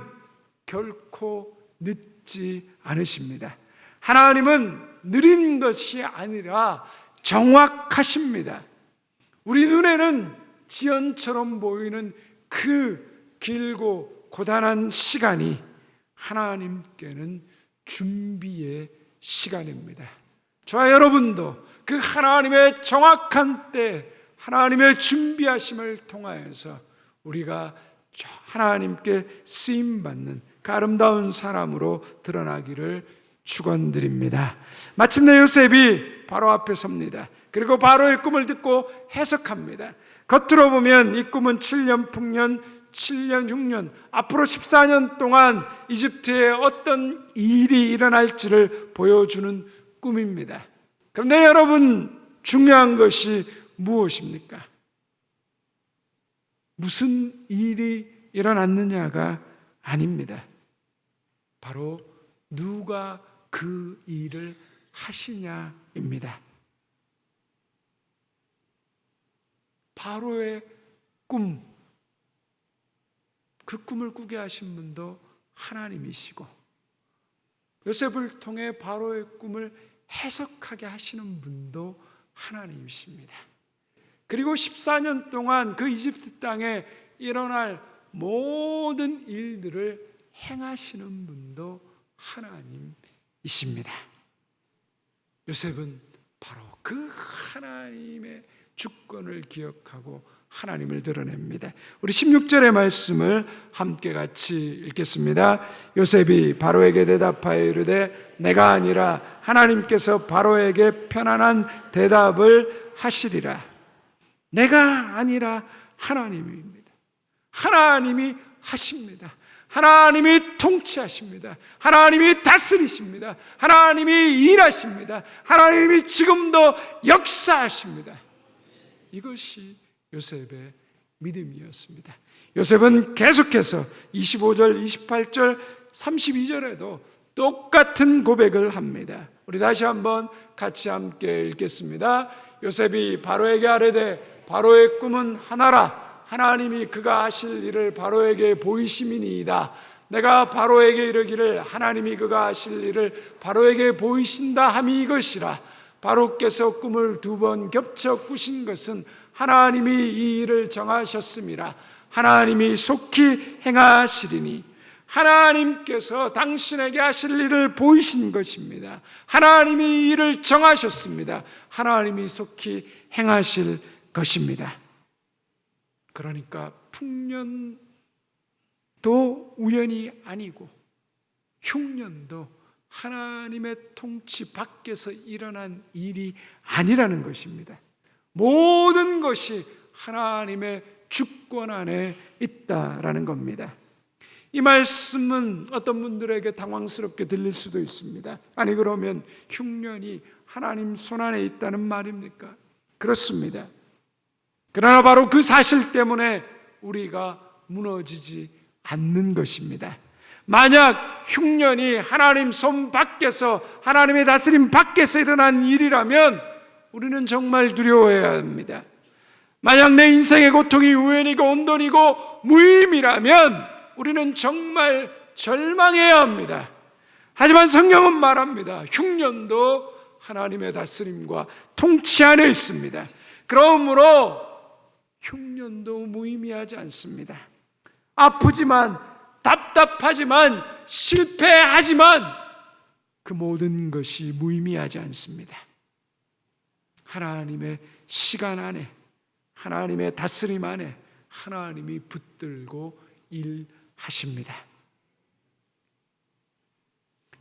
결코 늦지 않으십니다. 하나님은 느린 것이 아니라 정확하십니다. 우리 눈에는 지연처럼 보이는 그 길고 고단한 시간이 하나님께는 준비의 시간입니다. 저와 여러분도 그 하나님의 정확한 때, 하나님의 준비하심을 통하여서 우리가 하나님께 쓰임받는 그 아름다운 사람으로 드러나기를 축원드립니다. 마침내 요셉이 바로 앞에 섭니다. 그리고 바로의 꿈을 듣고 해석합니다. 겉으로 보면 이 꿈은 7년 풍년, 7년 흉년, 앞으로 14년 동안 이집트에 어떤 일이 일어날지를 보여주는 꿈입니다. 그런데 여러분, 중요한 것이 무엇입니까? 무슨 일이 일어났느냐가 아닙니다. 바로 누가 그 일을 하시냐입니다. 바로의 꿈, 그 꿈을 꾸게 하신 분도 하나님이시고, 요셉을 통해 바로의 꿈을 해석하게 하시는 분도 하나님이십니다. 그리고 14년 동안 그 이집트 땅에 일어날 모든 일들을 행하시는 분도 하나님이십니다. 요셉은 바로 그 하나님의 주권을 기억하고 하나님을 드러냅니다. 우리 16절의 말씀을 함께 같이 읽겠습니다. 요셉이 바로에게 대답하여 이르되 내가 아니라 하나님께서 바로에게 편안한 대답을 하시리라. 내가 아니라 하나님입니다. 하나님이 하십니다. 하나님이 통치하십니다. 하나님이 다스리십니다. 하나님이 일하십니다. 하나님이 지금도 역사하십니다. 이것이 요셉의 믿음이었습니다. 요셉은 계속해서 25절, 28절, 32절에도 똑같은 고백을 합니다. 우리 다시 한번 같이 함께 읽겠습니다. 요셉이 바로에게 아뢰되 바로의 꿈은 하나라. 하나님이 그가 하실 일을 바로에게 보이심이니이다. 내가 바로에게 이르기를 하나님이 그가 하실 일을 바로에게 보이신다 함이 이것이라. 바로께서 꿈을 2번 겹쳐 꾸신 것은 하나님이 이 일을 정하셨음이라. 하나님이 속히 행하시리니. 하나님께서 당신에게 하실 일을 보이신 것입니다. 하나님이 이 일을 정하셨습니다. 하나님이 속히 행하실 것입니다. 그러니까 풍년도 우연이 아니고 흉년도 하나님의 통치 밖에서 일어난 일이 아니라는 것입니다. 모든 것이 하나님의 주권 안에 있다라는 겁니다. 이 말씀은 어떤 분들에게 당황스럽게 들릴 수도 있습니다. 아니 그러면 흉년이 하나님 손 안에 있다는 말입니까? 그렇습니다. 그러나 바로 그 사실 때문에 우리가 무너지지 않는 것입니다. 만약 흉년이 하나님 손 밖에서, 하나님의 다스림 밖에서 일어난 일이라면 우리는 정말 두려워해야 합니다. 만약 내 인생의 고통이 우연이고 온돈이고 무의미라면 우리는 정말 절망해야 합니다. 하지만 성경은 말합니다. 흉년도 하나님의 다스림과 통치 안에 있습니다. 그러므로 흉년도 무의미하지 않습니다. 아프지만, 답답하지만, 실패하지만 그 모든 것이 무의미하지 않습니다. 하나님의 시간 안에, 하나님의 다스림 안에 하나님이 붙들고 일하십니다.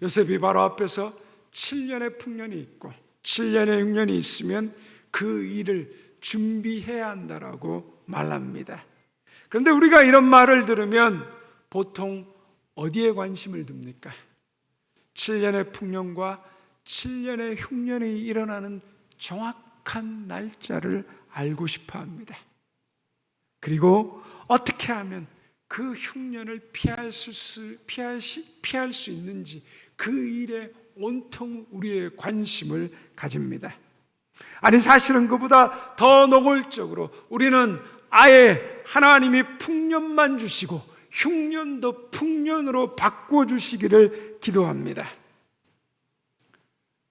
요셉이 바로 앞에서 7년의 풍년이 있고 7년의 흉년이 있으면 그 일을 준비해야 한다라고 말합니다. 그런데 우리가 이런 말을 들으면 보통 어디에 관심을 둡니까? 7년의 풍년과 7년의 흉년이 일어나는 정확한 날짜를 알고 싶어 합니다. 그리고 어떻게 하면 그 흉년을 피할 수 있는지, 그 일에 온통 우리의 관심을 가집니다. 아니, 사실은 그보다 더 노골적으로 우리는 아예 하나님이 풍년만 주시고 흉년도 풍년으로 바꿔주시기를 기도합니다.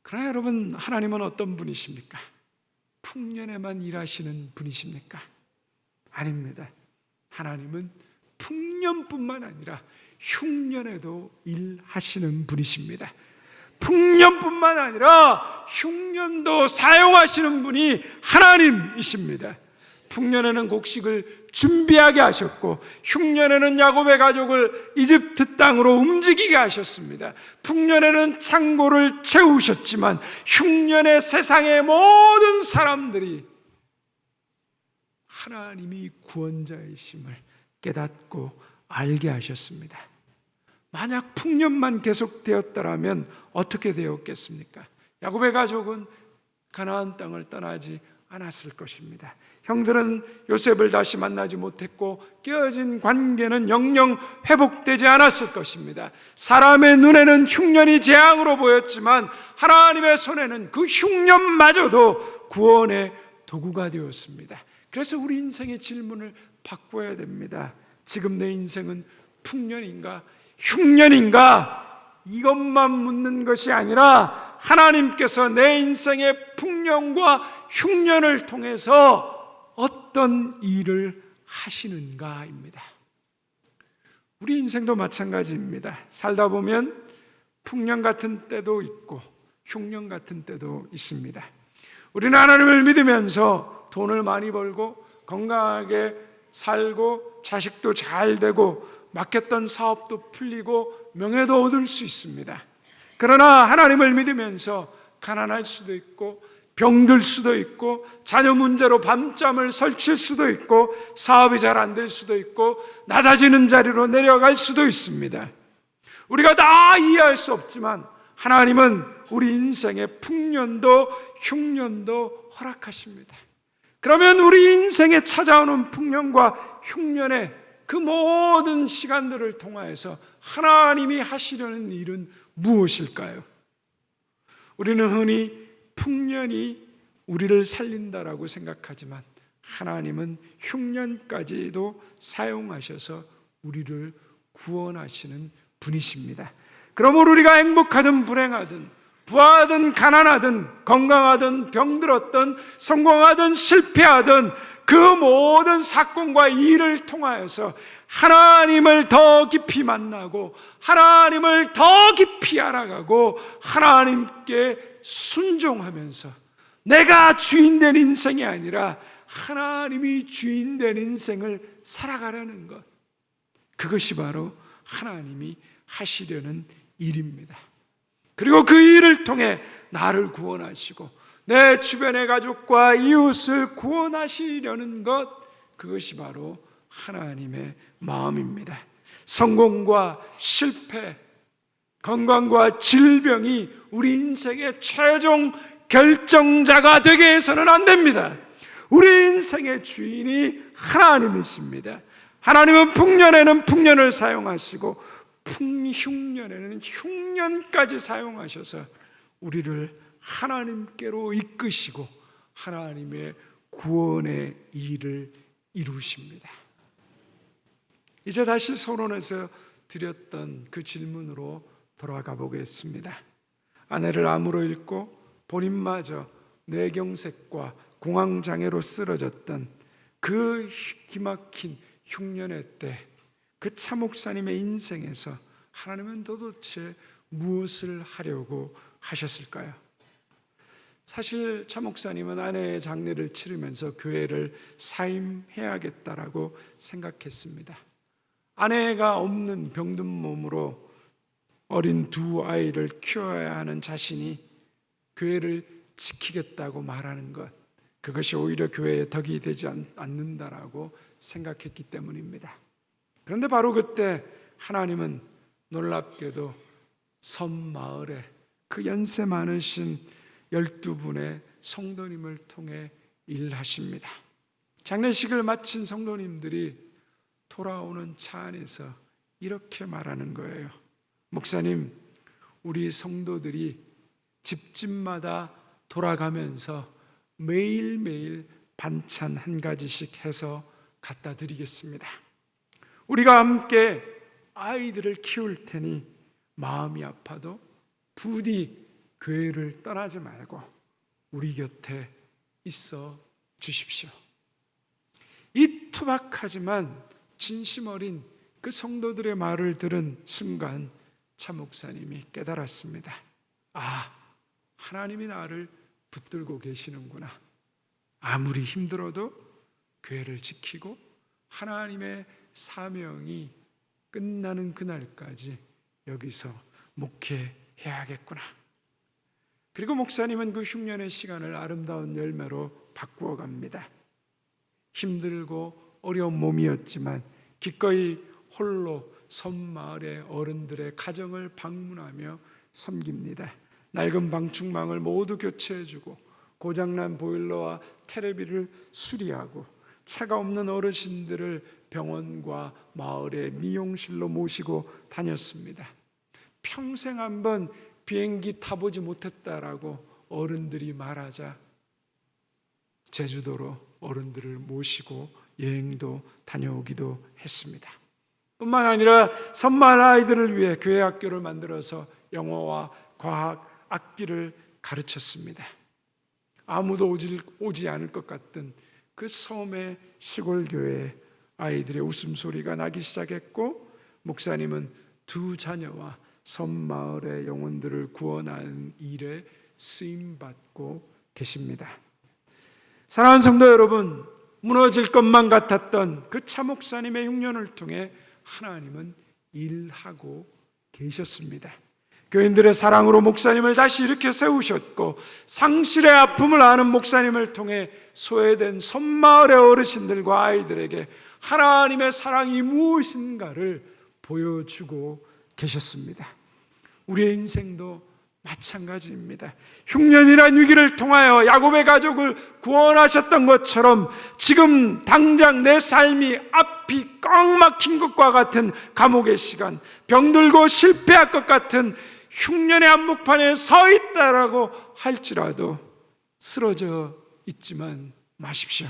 그러나 여러분, 하나님은 어떤 분이십니까? 풍년에만 일하시는 분이십니까? 아닙니다. 하나님은 풍년뿐만 아니라 흉년에도 일하시는 분이십니다. 풍년뿐만 아니라 흉년도 사용하시는 분이 하나님이십니다. 풍년에는 곡식을 준비하게 하셨고 흉년에는 야곱의 가족을 이집트 땅으로 움직이게 하셨습니다. 풍년에는 창고를 채우셨지만 흉년에 세상의 모든 사람들이 하나님이 구원자이심을 깨닫고 알게 하셨습니다. 만약 풍년만 계속되었더라면 어떻게 되었겠습니까? 야곱의 가족은 가나안 땅을 떠나지 않았을 것입니다. 형들은 요셉을 다시 만나지 못했고 깨어진 관계는 영영 회복되지 않았을 것입니다. 사람의 눈에는 흉년이 재앙으로 보였지만 하나님의 손에는 그 흉년마저도 구원의 도구가 되었습니다. 그래서 우리 인생의 질문을 바꿔야 됩니다. 지금 내 인생은 풍년인가 흉년인가? 이것만 묻는 것이 아니라 하나님께서 내 인생의 풍년과 흉년을 통해서 어떤 일을 하시는가입니다. 우리 인생도 마찬가지입니다. 살다 보면 풍년 같은 때도 있고 흉년 같은 때도 있습니다. 우리는 하나님을 믿으면서 돈을 많이 벌고 건강하게 살고 자식도 잘 되고 맡겼던 사업도 풀리고 명예도 얻을 수 있습니다. 그러나 하나님을 믿으면서 가난할 수도 있고 병들 수도 있고 자녀 문제로 밤잠을 설칠 수도 있고 사업이 잘 안 될 수도 있고 낮아지는 자리로 내려갈 수도 있습니다. 우리가 다 이해할 수 없지만 하나님은 우리 인생의 풍년도 흉년도 허락하십니다. 그러면 우리 인생에 찾아오는 풍년과 흉년의 그 모든 시간들을 통하여서 하나님이 하시려는 일은 무엇일까요? 우리는 흔히 풍년이 우리를 살린다라고 생각하지만 하나님은 흉년까지도 사용하셔서 우리를 구원하시는 분이십니다. 그러므로 우리가 행복하든 불행하든 부하든 가난하든 건강하든 병들었든 성공하든 실패하든 그 모든 사건과 일을 통하여서 하나님을 더 깊이 만나고 하나님을 더 깊이 알아가고 하나님께 순종하면서 내가 주인된 인생이 아니라 하나님이 주인된 인생을 살아가려는 것, 그것이 바로 하나님이 하시려는 일입니다. 그리고 그 일을 통해 나를 구원하시고 내 주변의 가족과 이웃을 구원하시려는 것, 그것이 바로 하나님의 마음입니다. 성공과 실패, 건강과 질병이 우리 인생의 최종 결정자가 되게 해서는 안 됩니다. 우리 인생의 주인이 하나님이십니다. 하나님은 풍년에는 풍년을 사용하시고 흉년에는 흉년까지 사용하셔서 우리를 하나님께로 이끄시고 하나님의 구원의 일을 이루십니다. 이제 다시 서론에서 드렸던 그 질문으로 돌아가 보겠습니다. 아내를 암으로 잃고 본인마저 뇌경색과 공황장애로 쓰러졌던 그 기막힌 흉년의 때, 그 차목사님의 인생에서 하나님은 도대체 무엇을 하려고 하셨을까요? 사실 차목사님은 아내의 장례를 치르면서 교회를 사임해야겠다라고 생각했습니다. 아내가 없는 병든 몸으로 어린 두 아이를 키워야 하는 자신이 교회를 지키겠다고 말하는 것, 그것이 오히려 교회에 덕이 되지 않는다라고 생각했기 때문입니다. 그런데 바로 그때 하나님은 놀랍게도 섬 마을에 그 연세 많으신 12분의 성도님을 통해 일하십니다. 장례식을 마친 성도님들이 돌아오는 차 안에서 이렇게 말하는 거예요. 목사님, 우리 성도들이 집집마다 돌아가면서 매일매일 반찬 한 가지씩 해서 갖다 드리겠습니다. 우리가 함께 아이들을 키울 테니 마음이 아파도 부디 교회를 떠나지 말고 우리 곁에 있어 주십시오. 이 투박하지만 진심 어린 그 성도들의 말을 들은 순간 차 목사님이 깨달았습니다. 아, 하나님이 나를 붙들고 계시는구나. 아무리 힘들어도 교회를 지키고 하나님의 사명이 끝나는 그날까지 여기서 목회해야겠구나. 그리고 목사님은 그 흉년의 시간을 아름다운 열매로 바꾸어 갑니다. 힘들고 어려운 몸이었지만 기꺼이 홀로 섬마을의 어른들의 가정을 방문하며 섬깁니다. 낡은 방충망을 모두 교체해주고 고장난 보일러와 테레비를 수리하고 차가 없는 어르신들을 병원과 마을의 미용실로 모시고 다녔습니다. 평생 한번 비행기 타보지 못했다라고 어른들이 말하자 제주도로 어른들을 모시고 여행도 다녀오기도 했습니다. 뿐만 아니라 섬마을 아이들을 위해 교회 학교를 만들어서 영어와 과학, 악기를 가르쳤습니다. 아무도 오지 않을 것 같던 그 섬의 시골 교회에 아이들의 웃음소리가 나기 시작했고 목사님은 두 자녀와 섬마을의 영혼들을 구원하는 일에 쓰임받고 계십니다. 사랑하는 성도 여러분, 무너질 것만 같았던 그 차 목사님의 흉년을 통해 하나님은 일하고 계셨습니다. 교인들의 사랑으로 목사님을 다시 일으켜 세우셨고 상실의 아픔을 아는 목사님을 통해 소외된 섬마을의 어르신들과 아이들에게 하나님의 사랑이 무엇인가를 보여주고 계셨습니다. 우리의 인생도 마찬가지입니다. 흉년이란 위기를 통하여 야곱의 가족을 구원하셨던 것처럼 지금 당장 내 삶이 앞이 꽉 막힌 것과 같은 감옥의 시간, 병들고 실패할 것 같은 흉년의 한복판에 서 있다라고 할지라도 쓰러져 있지만 마십시오.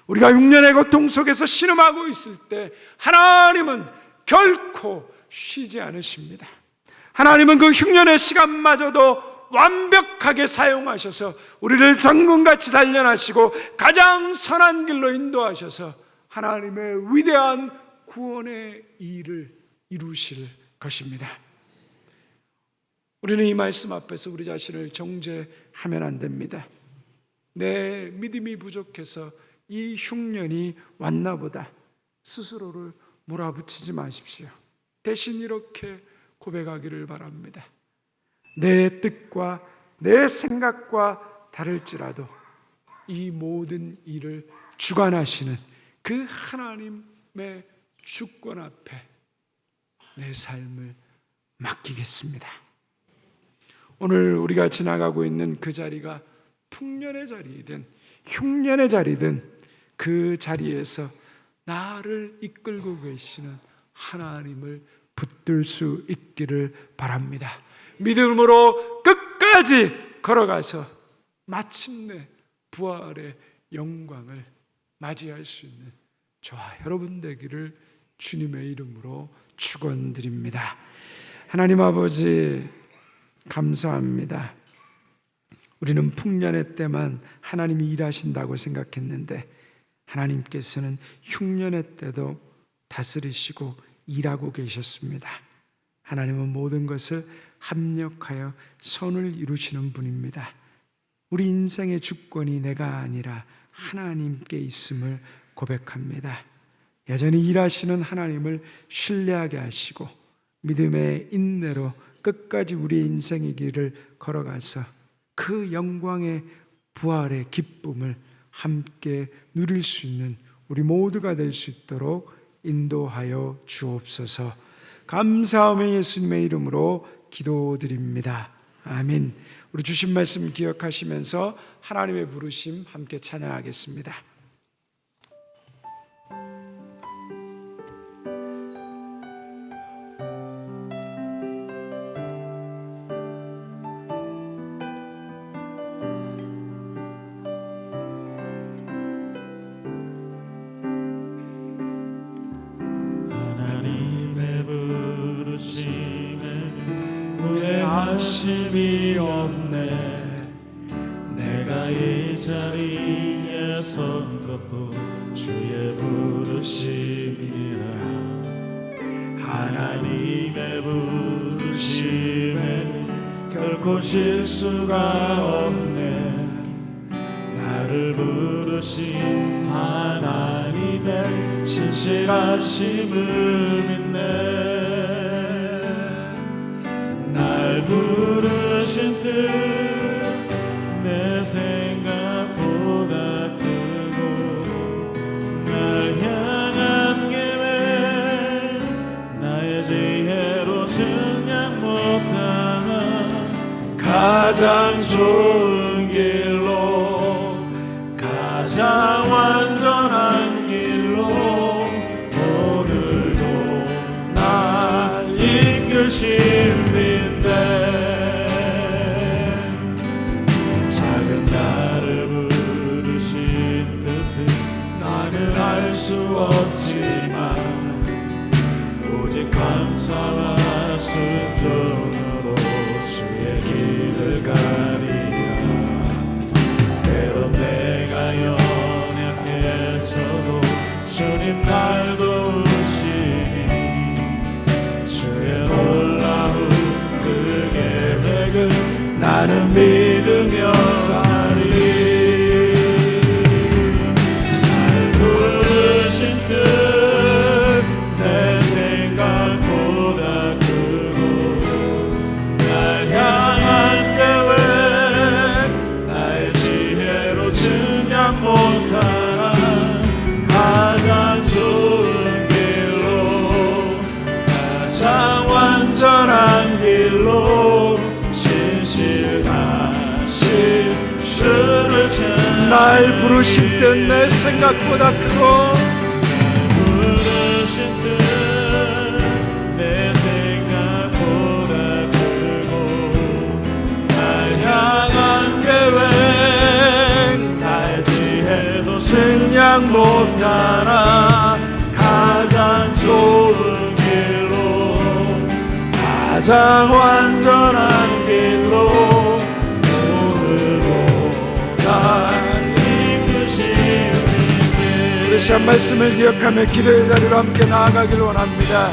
우리가 흉년의 고통 속에서 신음하고 있을 때 하나님은 결코 쉬지 않으십니다. 하나님은 그 흉년의 시간마저도 완벽하게 사용하셔서 우리를 정금같이 단련하시고 가장 선한 길로 인도하셔서 하나님의 위대한 구원의 일을 이루실 것입니다. 우리는 이 말씀 앞에서 우리 자신을 정죄하면 안 됩니다. 내 믿음이 부족해서 이 흉년이 왔나 보다 스스로를 몰아붙이지 마십시오. 대신 이렇게 고백하기를 바랍니다. 내 뜻과 내 생각과 다를지라도 이 모든 일을 주관하시는 그 하나님의 주권 앞에 내 삶을 맡기겠습니다. 오늘 우리가 지나가고 있는 그 자리가 풍년의 자리이든 흉년의 자리든 그 자리에서 나를 이끌고 계시는 하나님을 붙들 수 있기를 바랍니다. 믿음으로 끝까지 걸어가서 마침내 부활의 영광을 맞이할 수 있는 저와 여러분 되기를 주님의 이름으로 축원드립니다. 하나님 아버지 감사합니다. 우리는 풍년의 때만 하나님이 일하신다고 생각했는데 하나님께서는 흉년의 때도 다스리시고 일하고 계셨습니다. 하나님은 모든 것을 합력하여 선을 이루시는 분입니다. 우리 인생의 주권이 내가 아니라 하나님께 있음을 고백합니다. 여전히 일하시는 하나님을 신뢰하게 하시고 믿음의 인내로 끝까지 우리의 인생의 길을 걸어가서 그 영광의 부활의 기쁨을 함께 누릴 수 있는 우리 모두가 될 수 있도록 인도하여 주옵소서. 감사하며 예수님의 이름으로 기도드립니다. 아멘. 우리 주신 말씀 기억하시면서 하나님의 부르심 함께 찬양하겠습니다. 하심이 없네. 내가 이 자리에 선 것도 주의 부르심이라. 하나님의 부르심에는 결코 실수가 없네. 나를 부르신 하나님의 신실하심을 믿네. 날 부르신 뜻 내 생각보다 크고, 날 향한 계획 나의 지혜로 증량 못하나. 가장 좋은 길로, 가장 완전한 길로 오늘도 날 이끄신 빈대. 작은 나를 부르신 뜻을 나는 알 수 없지만, 오직 감사와 순종으로 주의 길을 가리라. 때론 내가 연약해져도 주님 날 도우시니, 주의 놀라운 그 계획을 나는 믿으며 사리. 날 부르신 뜻 내 생각보다 크고, 날 향한 계획 나의 지혜로 증량 못하나. 가장 좋은 길로, 가장 완전한 길로 신실하신 주를 찾아. 날 부르신 뜻 내 생각보다 크고, 부르신 뜻 내 생각보다 크고, 날 향한 계획 나의 지혜도 증량 못하나. 가장 좋은 길로, 가장 완전한 길로 오늘도 날 이끄시는. 다시 한 말씀을 기억하며 기도의 자리로 함께 나아가길 원합니다.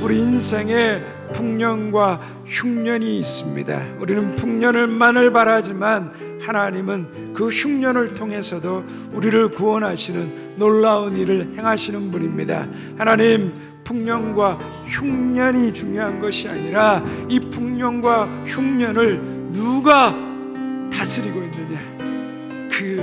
우리 인생에 풍년과 흉년이 있습니다. 우리는 풍년을만을 바라지만 하나님은 그 흉년을 통해서도 우리를 구원하시는 놀라운 일을 행하시는 분입니다. 하나님, 풍년과 흉년이 중요한 것이 아니라 이 풍년과 흉년을 누가 다스리고 있느냐, 그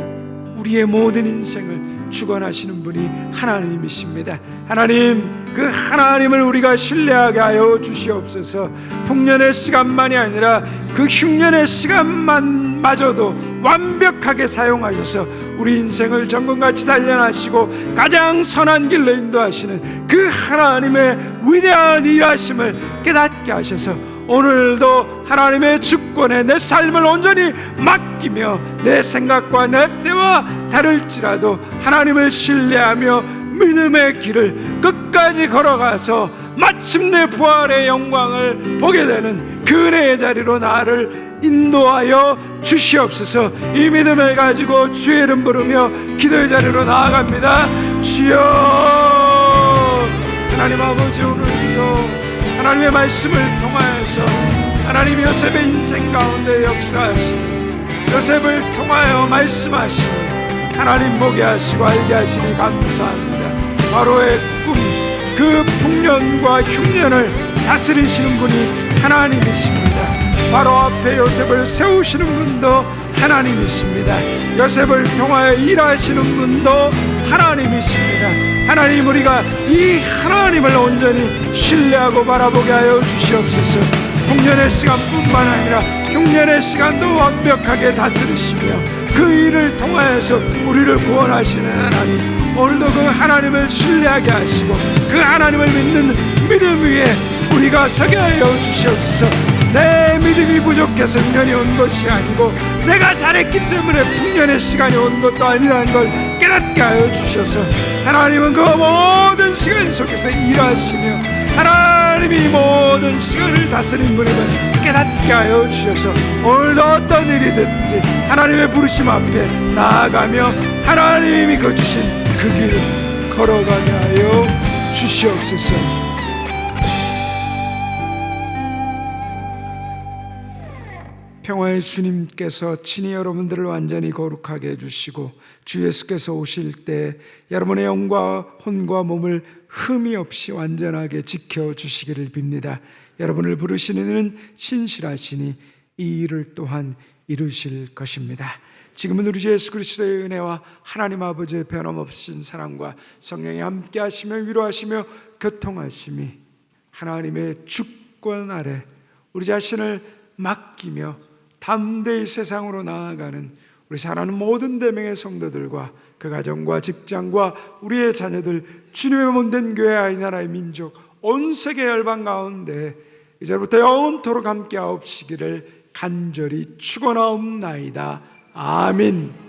우리의 모든 인생을 주관하시는 분이 하나님이십니다. 하나님, 그 하나님을 우리가 신뢰하게 하여 주시옵소서. 풍년의 시간만이 아니라 그 흉년의 시간만 마저도 완벽하게 사용하셔서 우리 인생을 정금같이 단련하시고 가장 선한 길로 인도하시는 그 하나님의 위대한 일하심을 깨닫게 하셔서 오늘도 하나님의 주권에 내 삶을 온전히 맡기며 내 생각과 내 때와 다를지라도 하나님을 신뢰하며 믿음의 길을 끝까지 걸어가서 마침내 부활의 영광을 보게 되는 그 은혜의 자리로 나를 인도하여 주시옵소서. 이 믿음을 가지고 주의 이름 부르며 기도의 자리로 나아갑니다. 주여, 하나님 아버지, 오늘도 하나님의 말씀을 통하여서 하나님 요셉의 인생 가운데 역사하시니, 요셉을 통하여 말씀하시니 하나님 보게 하시고 알게 하시니 감사합니다. 바로의 꿈, 그 풍년과 흉년을 다스리시는 분이 하나님이십니다. 바로 앞에 요셉을 세우시는 분도 하나님이십니다. 요셉을 통하여 일하시는 분도 하나님이십니다. 하나님, 우리가 이 하나님을 온전히 신뢰하고 바라보게 하여 주시옵소서. 풍년의 시간뿐만 아니라 흉년의 시간도 완벽하게 다스리시며 그 일을 통하여서 우리를 구원하시는 하나님, 오늘도 그 하나님을 신뢰하게 하시고 그 하나님을 믿는 믿음 위에 우리가 서게 하여 주시옵소서. 내 믿음이 부족해서 흉년이 온 것이 아니고 내가 잘했기 때문에 풍년의 시간이 온 것도 아니라는 걸 깨닫게 하여 주셔서 하나님은 그 모든 시간 속에서 일하시며 하나님 하나님이 이 모든 시간을 다스린 분임을 깨닫게 하여 주셔서 오늘도 어떤 일이든지 하나님의 부르심 앞에 나아가며 하나님이 그 주신 그 길을 걸어가게 하여 주시옵소서. 평화의 주님께서 친히 여러분들을 완전히 거룩하게 해주시고 주 예수께서 오실 때 여러분의 영과 혼과 몸을 흠이 없이 완전하게 지켜주시기를 빕니다. 여러분을 부르시는 이는 신실하시니 이 일을 또한 이루실 것입니다. 지금은 우리 주 예수 그리스도의 은혜와 하나님 아버지의 변함없으신 사랑과 성령이 함께 하시며 위로하시며 교통하심이 하나님의 주권 아래 우리 자신을 맡기며 담대히 세상으로 나아가는 우리 사랑하는 모든 대명의 성도들과 그 가정과 직장과 우리의 자녀들, 주님의 몸된 교회, 이 나라의 민족, 온 세계 열방 가운데 이제부터 영원토록 함께 하옵시기를 간절히 축원하옵나이다. 아멘.